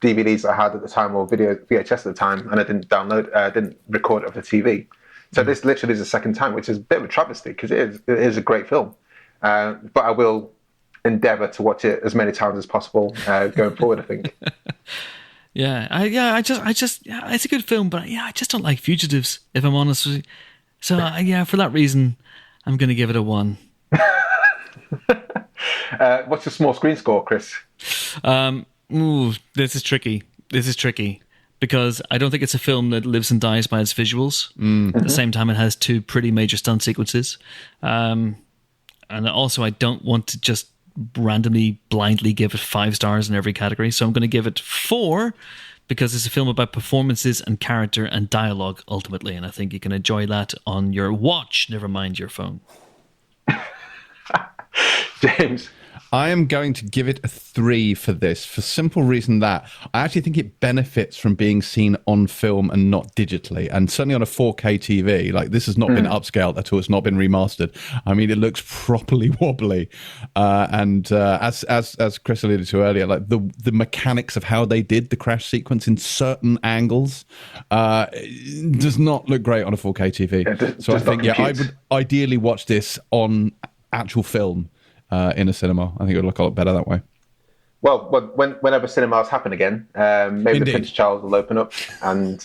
DVDs I had at the time, or VHS at the time, and I didn't didn't record it off the TV. So this literally is the second time, which is a bit of a travesty, because it is a great film. But I will endeavour to watch it as many times as possible going forward, I think. I just it's a good film, but I just don't like Fugitives, if I'm honest with you. So for that reason, I'm going to give it a 1. What's your small screen score, Chris? This is tricky because I don't think it's a film that lives and dies by its visuals. At the same time, it has 2 pretty major stunt sequences, and also I don't want to just randomly blindly give it 5 stars in every category, so I'm going to give it 4 because it's a film about performances and character and dialogue ultimately, and I think you can enjoy that on your watch, never mind your phone. James? I am going to give it a 3 for this, for simple reason that I actually think it benefits from being seen on film and not digitally. And certainly on a 4K TV, like this has not been upscaled at all. It's not been remastered. I mean, it looks properly wobbly. As Chris alluded to earlier, like the mechanics of how they did the crash sequence in certain angles does not look great on a 4K TV. So I think, I would ideally watch this on actual film. In a cinema. I think it would look a lot better that way. Well, whenever cinemas happen again, maybe Indeed. Prince Charles will open up and...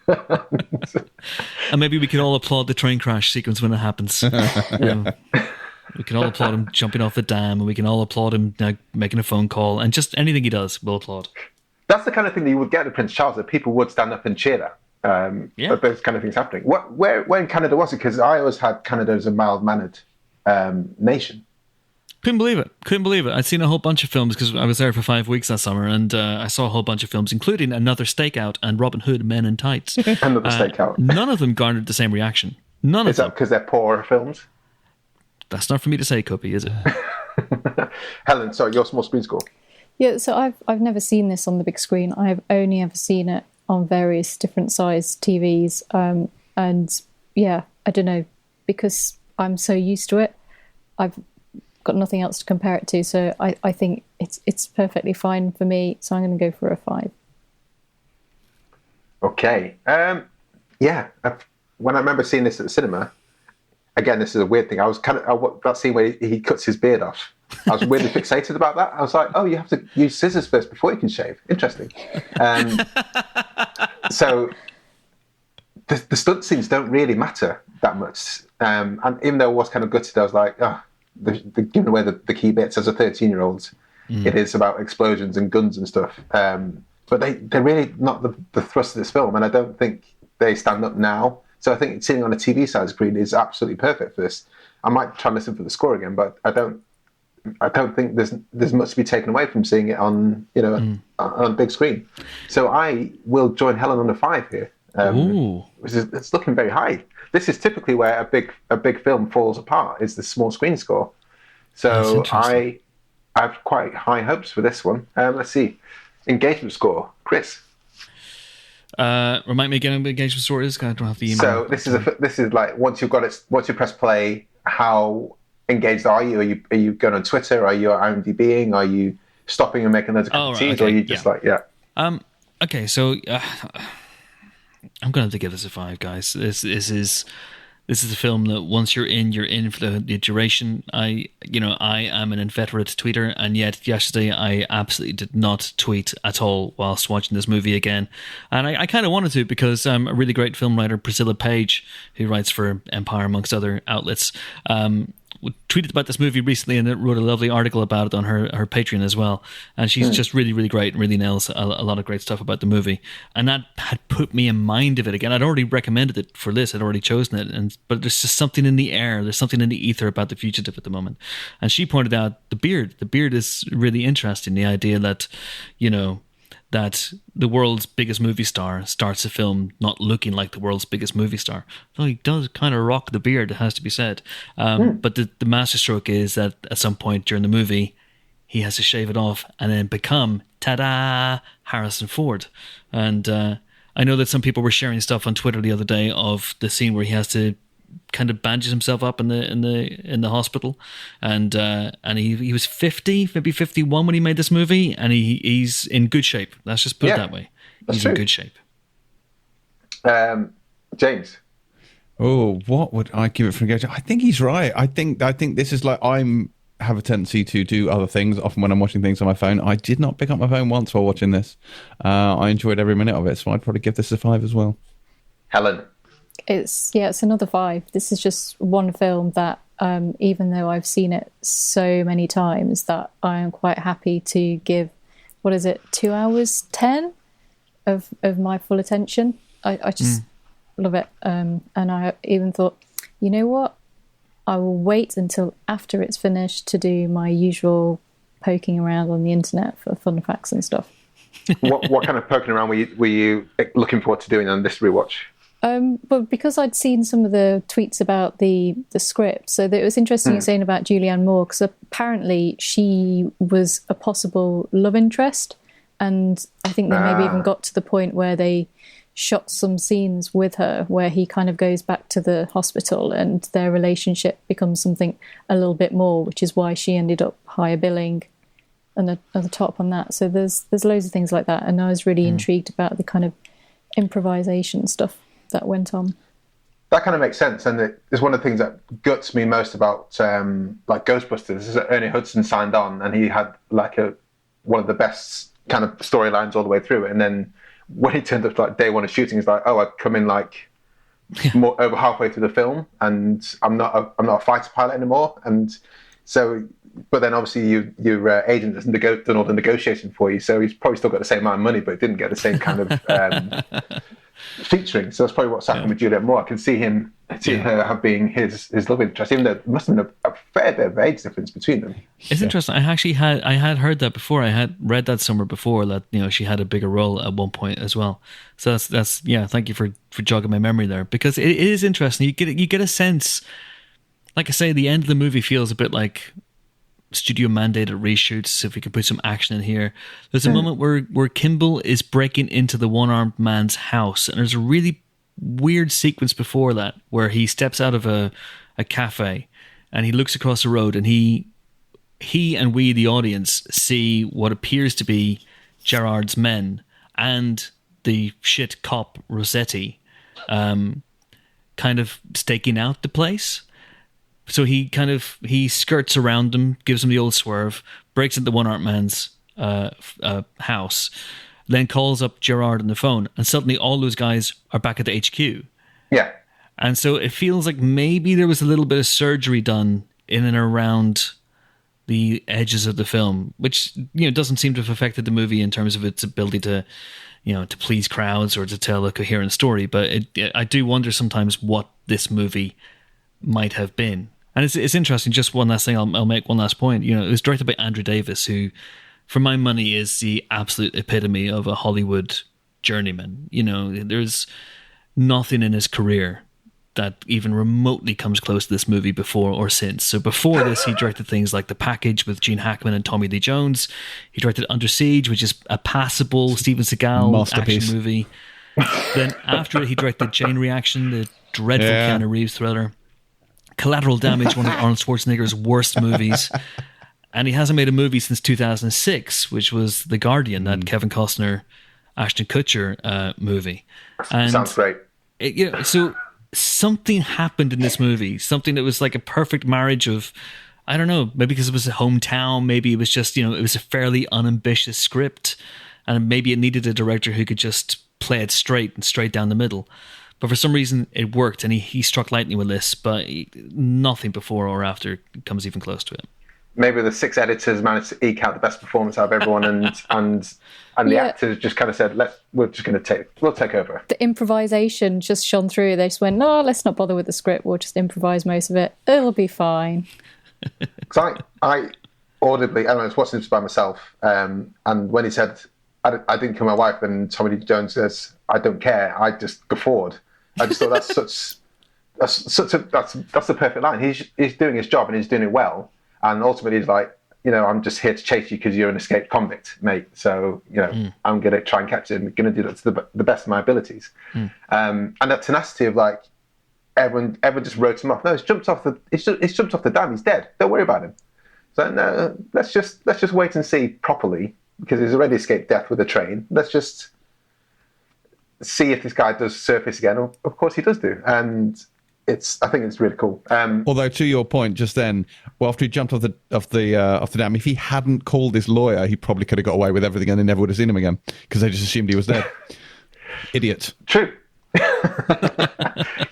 And maybe we can all applaud the train crash sequence when it happens. We can all applaud him jumping off the dam, and we can all applaud him making a phone call, and just anything he does, we'll applaud. That's the kind of thing that you would get with Prince Charles, that people would stand up and cheer that. But those kind of things happening. Where in Canada was it? Because I always had Canada as a mild-mannered nation. Couldn't believe it. I'd seen a whole bunch of films because I was there for 5 weeks that summer, and I saw a whole bunch of films, including Another Stakeout and Robin Hood Men in Tights. Another Stakeout. None of them garnered the same reaction. None of Is them. that because they're poorer films? That's not for me to say, Cuppy, is it? Helen, sorry, your small screen score. Yeah, so I've never seen this on the big screen. I've only ever seen it on various different sized TVs. And yeah, I don't know, because I'm so used to it, I've got nothing else to compare it to. So I think it's perfectly fine for me. So I'm going to go for a 5. Okay. When I remember seeing this at the cinema, again, this is a weird thing. I was that scene where he cuts his beard off. I was weirdly fixated about that. I was like, oh, you have to use scissors first before you can shave. Interesting. So the stunt scenes don't really matter that much. And even though I was kind of gutted, I was like, oh, they're giving away the key bits. As a 13-year-old, it is about explosions and guns and stuff. But they're really not the thrust of this film, and I don't think they stand up now. So I think sitting on a TV size screen is absolutely perfect for this. I might try and listen for the score again, but I don't think there's much to be taken away from seeing it on on a big screen. So I will join Helen on a 5 here. It's looking very high. This is typically where a big film falls apart, is the small screen score. So I have quite high hopes for this one. Let's see. Engagement score. Chris? Remind me again what the engagement score is, because I don't have the email. So this is like, once you press play, how engaged are you? Are you going on Twitter? Are you IMDbing? Are you stopping and making loads of cup of teas? Or are you just okay, so I'm going to have to give this a 5, guys. This is a film that once you're in for the duration. I am an inveterate tweeter, and yet yesterday I absolutely did not tweet at all whilst watching this movie again. And I kind of wanted to, because a really great film writer, Priscilla Page, who writes for Empire amongst other outlets, tweeted about this movie recently and wrote a lovely article about it on her Patreon as well. And she's just really, really great and really nails a lot of great stuff about the movie. And that had put me in mind of it again. I'd already recommended it for this. I'd already chosen it. But there's just something in the air. There's something in the ether about The Fugitive at the moment. And she pointed out the beard. The beard is really interesting. The idea that, that the world's biggest movie star starts a film not looking like the world's biggest movie star. Though he does kind of rock the beard, it has to be said. But the masterstroke is that at some point during the movie, he has to shave it off and then become, ta-da, Harrison Ford. And I know that some people were sharing stuff on Twitter the other day of the scene where he has to kind of bandaged himself up in the hospital, and he was 50, maybe 51 when he made this movie, and he's in good shape. Let's just put it that way. He's in good shape. James. Oh, what would I give it for a go? I think he's right. I think this is like, have a tendency to do other things often when I'm watching things on my phone. I did not pick up my phone once while watching this. I enjoyed every minute of it, so I'd probably give this a 5 as well. Helen. It's another 5. This is just one film that even though I've seen it so many times, that I am quite happy to give, 2 hours 10 of my full attention. I just love it. And I even thought, you know what? I will wait until after it's finished to do my usual poking around on the internet for fun facts and stuff. What kind of poking around were you looking forward to doing on this rewatch? But because I'd seen some of the tweets about the script, so that it was interesting you're saying about Julianne Moore, because apparently she was a possible love interest, and I think they maybe even got to the point where they shot some scenes with her where he kind of goes back to the hospital and their relationship becomes something a little bit more, which is why she ended up higher billing and at the top on that. So there's loads of things like that, and I was really intrigued about the kind of improvisation stuff that went on. That kind of makes sense, and it's one of the things that guts me most about like Ghostbusters is that Ernie Hudson signed on, and he had like one of the best kind of storylines all the way through it, and then when he turned up to like day one of shooting, he's like, "Oh, I've come in like more over halfway through the film, and I'm not a fighter pilot anymore." And so, but then obviously your agent has done all the negotiation for you, so he's probably still got the same amount of money, but didn't get the same kind of featuring. So that's probably what's happened with Juliette Moore. I can see her have being his love interest, even though there must have been a fair bit of age difference between them. It's interesting. I actually had heard that before. I had read that somewhere before, that she had a bigger role at one point as well. So that's thank you for jogging my memory there, because it is interesting. You get a sense, like I say, the end of the movie feels a bit like studio mandated reshoots. If we could put some action in here, there's a moment where Kimble is breaking into the one-armed man's house, and there's a really weird sequence before that where he steps out of a cafe and he looks across the road, and he and we, the audience, see what appears to be Gerard's men and the shit cop Rossetti kind of staking out the place. So he skirts around them, gives them the old swerve, breaks into the one-armed man's house, then calls up Gerard on the phone, and suddenly all those guys are back at the HQ. Yeah. And so it feels like maybe there was a little bit of surgery done in and around the edges of the film, which doesn't seem to have affected the movie in terms of its ability to to please crowds or to tell a coherent story. But I do wonder sometimes what this movie might have been. And it's interesting. Just one last thing, I'll make one last point. It was directed by Andrew Davis, who, for my money, is the absolute epitome of a Hollywood journeyman. There's nothing in his career that even remotely comes close to this movie before or since. So before this, he directed things like The Package with Gene Hackman and Tommy Lee Jones. He directed Under Siege, which is a passable Steven Seagal action movie. Then after it, he directed Chain Reaction, the dreadful Keanu Reeves thriller. Collateral Damage, one of Arnold Schwarzenegger's worst movies. And he hasn't made a movie since 2006, which was The Guardian, that Kevin Costner, Ashton Kutcher movie. And sounds great. So something happened in this movie, something that was like a perfect marriage of, I don't know, maybe because it was a hometown, maybe it was just, it was a fairly unambitious script, and maybe it needed a director who could just play it straight down the middle. But for some reason, it worked, and he struck lightning with this, but nothing before or after comes even close to it. Maybe the 6 editors managed to eke out the best performance out of everyone, and the actors just kind of said, we'll take over. The improvisation just shone through. They just went, no, let's not bother with the script. We'll just improvise most of it. It'll be fine. Because I audibly, I was watching this by myself, and when he said, I didn't kill my wife, and Tommy Lee Jones says, I don't care, I just guffawed. I just thought that's the perfect line. He's doing his job and he's doing it well. And ultimately he's like, I'm just here to chase you because you're an escaped convict, mate. So, I'm going to try and catch you and going to do that to the best of my abilities. And that tenacity of like, everyone just wrote him off. No, he's jumped off the dam. He's dead. Don't worry about him. So no, let's just wait and see properly, because he's already escaped death with a train. Let's just see if this guy does surface again. Of course he does do, and I think it's really cool. Although, to your point just then, well, after he jumped off the dam, if he hadn't called his lawyer, he probably could have got away with everything, and they never would have seen him again because they just assumed he was dead. Idiot. True.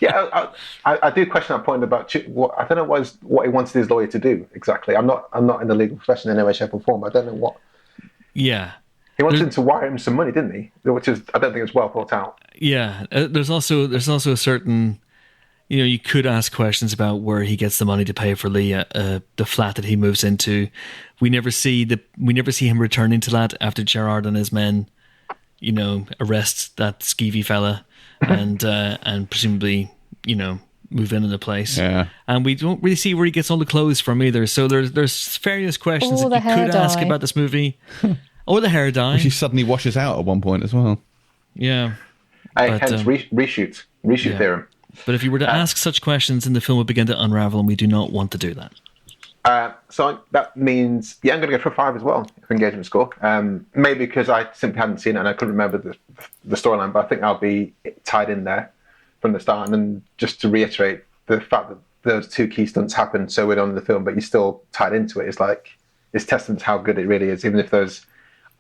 Yeah, I do question that point about I don't know what he wanted his lawyer to do exactly. I'm not in the legal profession in any way, shape, or form. I don't know what. Yeah, he wanted him to wire him some money, didn't he? Which is, I don't think it was well thought out. Yeah, there's also a certain, you could ask questions about where he gets the money to pay for the flat that he moves into. We never see him returning to that after Gerard and his men, arrest that skeevy fella and presumably, move into the place. Yeah. And we don't really see where he gets all the clothes from either. So there's various questions that you could ask about this movie. Or the hair dye. Which he suddenly washes out at one point as well. Yeah. Hence reshoot theorem. But if you were to ask such questions, then the film would begin to unravel, and we do not want to do that. So that means, I'm going to go for a 5 as well for engagement score. Maybe because I simply hadn't seen it and I couldn't remember the storyline, but I think I'll be tied in there from the start. And then just to reiterate, the fact that those 2 key stunts happened so early on in the film, but you're still tied into it, it's testament to how good it really is, even if those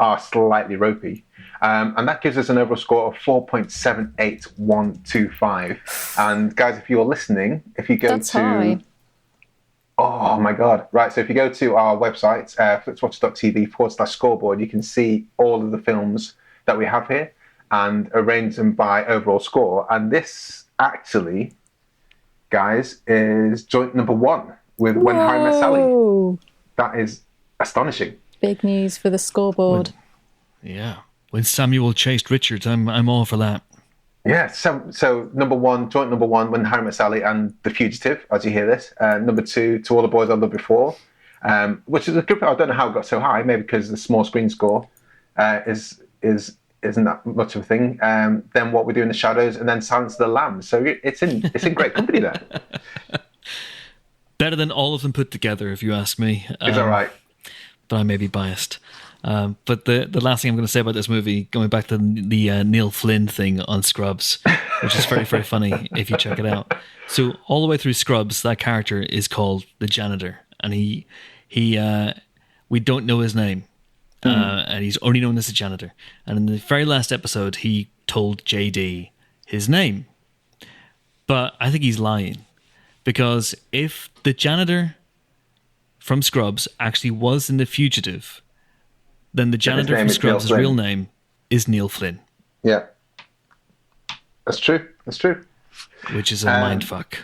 are slightly ropey. And that gives us an overall score of 4.78125. And guys, if you're listening, if you go That's high. Oh my God. Right. So if you go to our website, flixwatcher.tv/scoreboard, you can see all of the films that we have here and arrange them by overall score. And this actually, guys, is joint number 1 with When Harry Met Sally. That is astonishing. Big news for the scoreboard. When Samuel chased Richard, I'm all for that. Yeah, so number 1, joint number 1, When Harry Met Sally and The Fugitive, as you hear this. Number 2, To All the Boys I Loved Before, which is a good film. I don't know how it got so high, maybe because the small screen score isn't that much of a thing. Then What We Do in the Shadows, and then Silence of the Lambs. So it's in great company there. Better than all of them put together, if you ask me. Is that right? But I may be biased. But the last thing I'm going to say about this movie, going back to the Neil Flynn thing on Scrubs, which is very, very funny if you check it out. So all the way through Scrubs, that character is called the janitor, and we don't know his name, and he's only known as the janitor. And in the very last episode, he told JD his name, but I think he's lying, because if the janitor from Scrubs actually was in The Fugitive, then the janitor from Scrubs' real name is Neil Flynn. Yeah. That's true. Which is a mindfuck.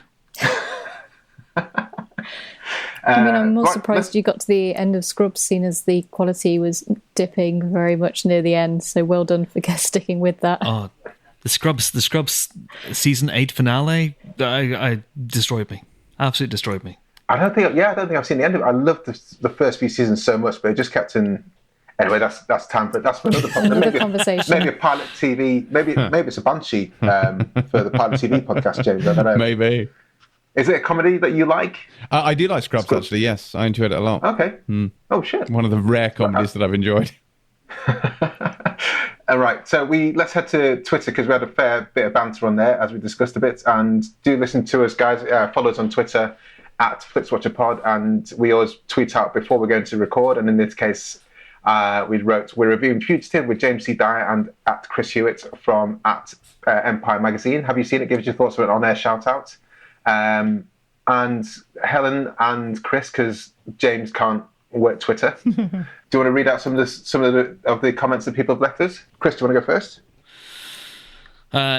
I'm more surprised you got to the end of Scrubs, seeing as the quality was dipping very much near the end. So well done for sticking with that. Oh, the Scrubs season 8 finale, I destroyed me. Absolutely destroyed me. I don't think I've seen the end of it. I loved the first few seasons so much, but it just kept in. Anyway, that's time for another conversation. Maybe a pilot TV. Maybe it's a Banshee for the pilot TV podcast, James. I don't know. Maybe. Is it a comedy that you like? I do like Scrubs, actually. Yes, I enjoyed it a lot. Okay. Oh shit! One of the rare comedies that I've enjoyed. All right, so let's head to Twitter because we had a fair bit of banter on there as we discussed a bit, and do listen to us, guys. Follow us on Twitter at FlixWatcherPod, and we always tweet out before we're going to record. And in this case, we're reviewing Fugitive with James Dyer and at Chris Hewitt from at Empire Magazine. Have you seen it? Give us your thoughts on it on-air shout-out. And Helen and Chris, because James can't work Twitter. Do you want to read out some of the comments that people have left us? Chris, do you want to go first?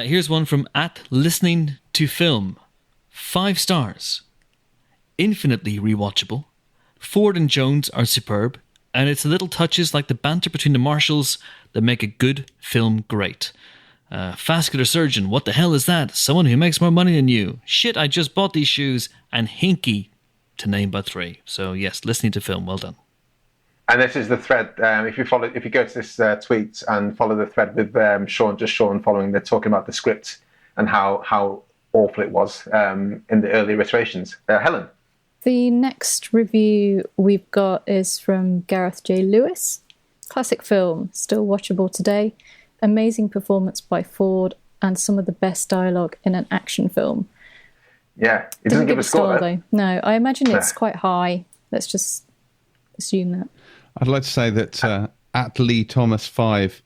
Here's one from at Listening to Film. 5 stars. Infinitely rewatchable. Ford and Jones are superb, and it's the little touches like the banter between the marshals that make a good film great. Vascular surgeon, what the hell is that? Someone who makes more money than you. Shit, I just bought these shoes. And Hinky, to name but 3. So yes, Listening to Film, well done. And this is the thread. If you go to this tweet and follow the thread with Sean following, they're talking about the script and how awful it was in the earlier iterations. Helen? The next review we've got is from Gareth J. Lewis. Classic film, still watchable today. Amazing performance by Ford and some of the best dialogue in an action film. Yeah, it doesn't give a score, though. No, I imagine it's quite high. Let's just assume that. I'd like to say that at Lee Thomas 5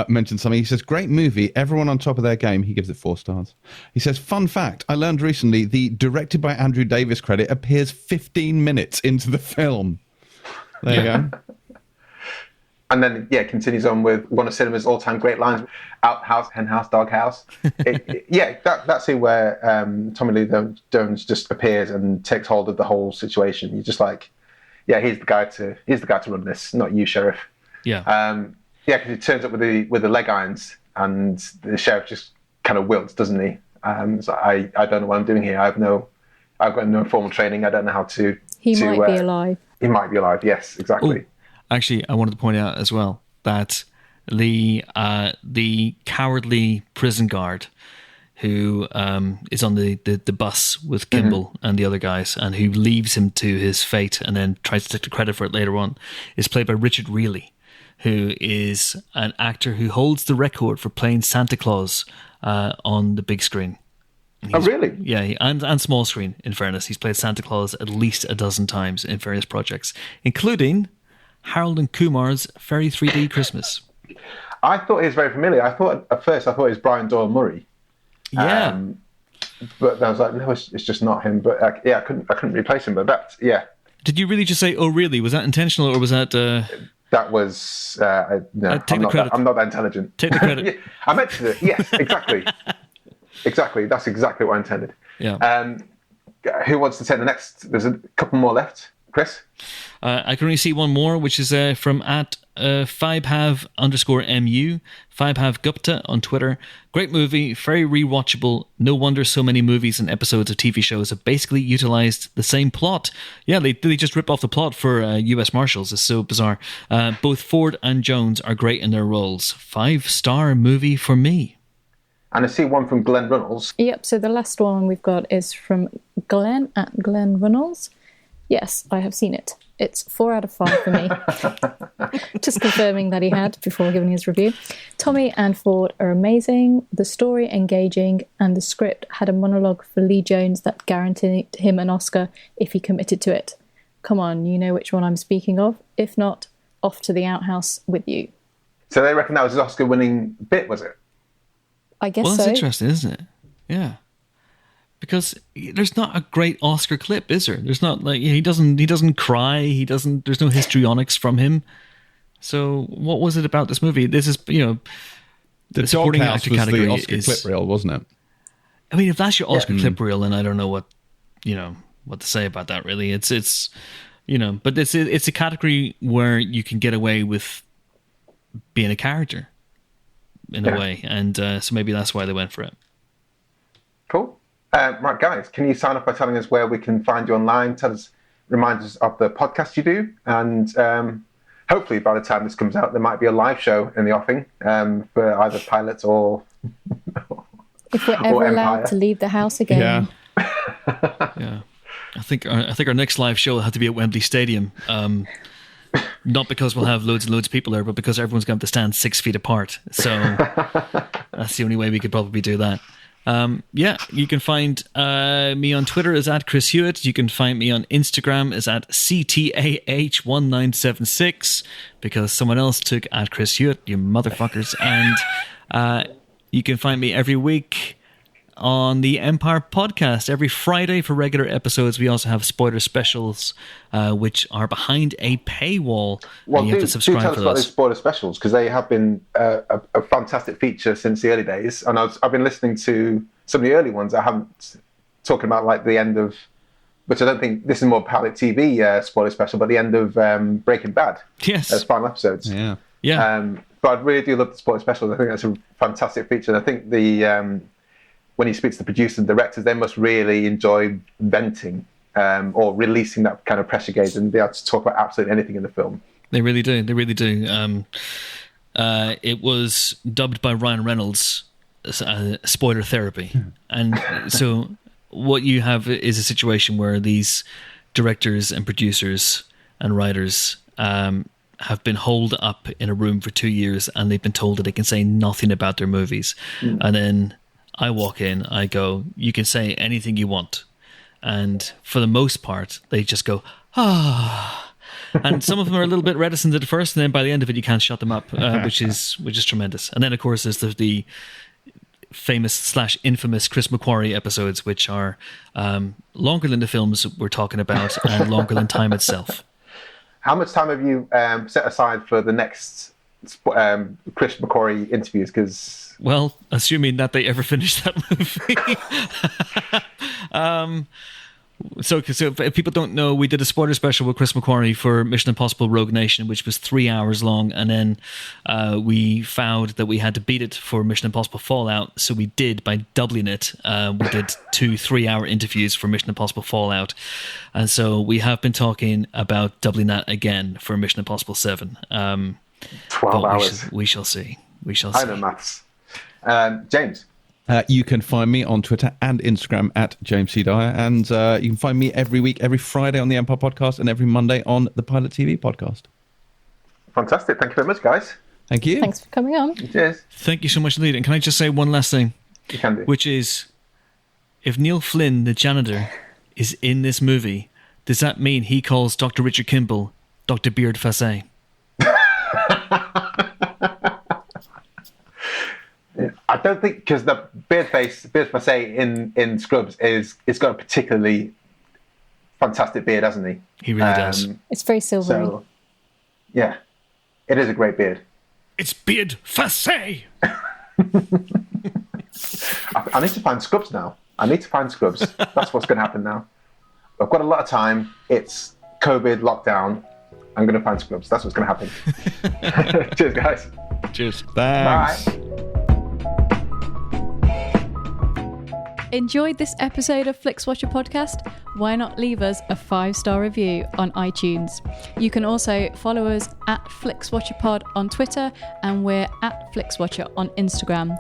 mentioned something. He says, great movie, everyone on top of their game. He gives it 4 stars. He says, fun fact, I learned recently the directed by Andrew Davis credit appears 15 minutes into the film. There you go. And then, continues on with one of cinema's all-time great lines, outhouse, henhouse, doghouse. That's it where Tommy Lee Jones just appears and takes hold of the whole situation. You're just like, he's the guy to run this, not you, Sheriff. Yeah. Because he turns up with the leg irons, and the sheriff just kind of wilts, doesn't he? So I don't know what I'm doing here. I've got no formal training. I don't know how to. He might be alive. He might be alive. Yes, exactly. Ooh. Actually, I wanted to point out as well that the cowardly prison guard who is on the bus with Kimble and the other guys, and who leaves him to his fate and then tries to take the credit for it later on, is played by Richard Reilly, who is an actor who holds the record for playing Santa Claus on the big screen. Oh, really? Yeah, and small screen, in fairness. He's played Santa Claus at least a dozen times in various projects, including Harold and Kumar's Fairy 3D Christmas. I thought he was very familiar. At first I thought it was Brian Doyle Murray. Yeah. But I was like, no, it's just not him. But I couldn't replace him. But that, Did you really just say, oh, really? Was that intentional, or was that... That was... no, take the credit. I'm not that intelligent. Take the credit. I meant to. Yes, exactly. Exactly. That's exactly what I intended. Yeah. Who wants to take the next? There's a couple more left. Chris? I can only see one more, which is from at @5have_mu, 5havgupta on Twitter. Great movie, very rewatchable. No wonder so many movies and episodes of TV shows have basically utilised the same plot. Yeah, they just rip off the plot for U.S. Marshals. It's so bizarre. Both Ford and Jones are great in their roles. 5-star movie for me. And I see one from Glenn Runnels. Yep, so the last one we've got is from Glenn at Glenn Runnels. Yes, I have seen it. It's 4 out of 5 for me. Just confirming that he had before giving his review. Tommy and Ford are amazing. The story engaging, and the script had a monologue for Lee Jones that guaranteed him an Oscar if he committed to it. Come on, you know which one I'm speaking of. If not, off to the outhouse with you. So they reckon that was his Oscar-winning bit, was it? I guess so. Well, that's interesting, isn't it? Yeah. Because there's not a great Oscar clip, is there? There's not, like, he doesn't cry, there's no histrionics from him. So what was it about this movie? This is, the supporting actor category was the Oscar clip reel, wasn't it? I mean, if that's your Oscar clip reel, then I don't know what to say about that, really. It's but it's a category where you can get away with being a character in a way, and so maybe that's why they went for it. Cool. Right, guys, can you sign up by telling us where we can find you online? Remind us of the podcast you do, and hopefully by the time this comes out, there might be a live show in the offing for either pilots or if we're ever allowed to leave the house again. Yeah. I think our next live show will have to be at Wembley Stadium. Not because we'll have loads and loads of people there, but because everyone's going to stand 6 feet apart. So that's the only way we could probably do that. You can find me on Twitter as at Chris Hewitt. You can find me on Instagram as at CTAH1976 because someone else took at Chris Hewitt, you motherfuckers. And you can find me every week on the Empire podcast every Friday for regular episodes. We also have spoiler specials, which are behind a paywall. Well, and you have to subscribe do tell us about those spoiler specials, because they have been a fantastic feature since the early days. And I've been listening to some of the early ones. I haven't talking about like the end of, which I don't think this is more Palette TV spoiler special, but the end of Breaking Bad. Yes, as final episodes. Yeah. But I really do love the spoiler specials. I think that's a fantastic feature. And I think the when he speaks to producers and directors, they must really enjoy venting or releasing that kind of pressure gauge and be able to talk about absolutely anything in the film. They really do. They really do. It was dubbed by Ryan Reynolds spoiler therapy. And so what you have is a situation where these directors and producers and writers have been holed up in a room for 2 years, and they've been told that they can say nothing about their movies. And then I walk in, I go, you can say anything you want. And for the most part, they just go, and some of them are a little bit reticent at first, and then by the end of it, you can't shut them up, which is tremendous. And then, of course, there's the famous / infamous Chris McQuarrie episodes, which are longer than the films we're talking about and longer than time itself. How much time have you set aside for the next Chris McQuarrie interviews? Because assuming that they ever finish that movie. So if people don't know, we did a spoiler special with Chris McQuarrie for Mission Impossible Rogue Nation, which was 3 hours long, and then we found that we had to beat it for Mission Impossible Fallout, so we did by doubling it. We did 2 3-hour interviews for Mission Impossible Fallout, and so we have been talking about doubling that again for Mission Impossible 7. 12 hours. We shall see. I know maths. James? You can find me on Twitter and Instagram at James C. Dyer, and you can find me every week, every Friday on the Empire Podcast, and every Monday on the Pilot TV Podcast. Fantastic. Thank you very much, guys. Thank you. Thanks for coming on. Cheers. Thank you so much indeed. And can I just say one last thing? You can do. Which is, if Neil Flynn, the janitor, is in this movie, does that mean he calls Dr. Richard Kimble Dr. Beard Facet? I don't think, because the Beard Facet in Scrubs it's got a particularly fantastic beard, hasn't he? He really does. It's very silvery. So, yeah, it is a great beard. It's Beard Facet! I need to find Scrubs now. That's what's going to happen now. I've got a lot of time. It's COVID lockdown. I'm going to find Scrubs. That's what's going to happen. Cheers, guys. Cheers. Thanks. Bye. Enjoyed this episode of Flixwatcher podcast? Why not leave us a 5-star review on iTunes? You can also follow us at FlixWatcherPod on Twitter, and we're at FlixWatcher on Instagram.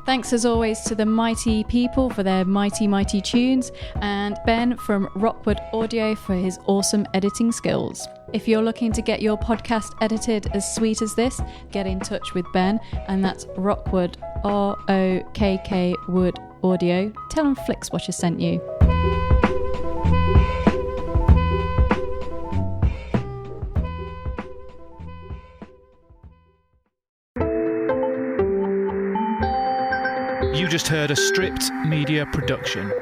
Thanks as always to the mighty people for their mighty tunes, and Ben from Rockwood Audio for his awesome editing skills. If you're looking to get your podcast edited as sweet as this, get in touch with Ben, and that's Rockwood, ROKK Wood Audio. Tell him Flixwatcher sent you. You just heard a Stripped Media production.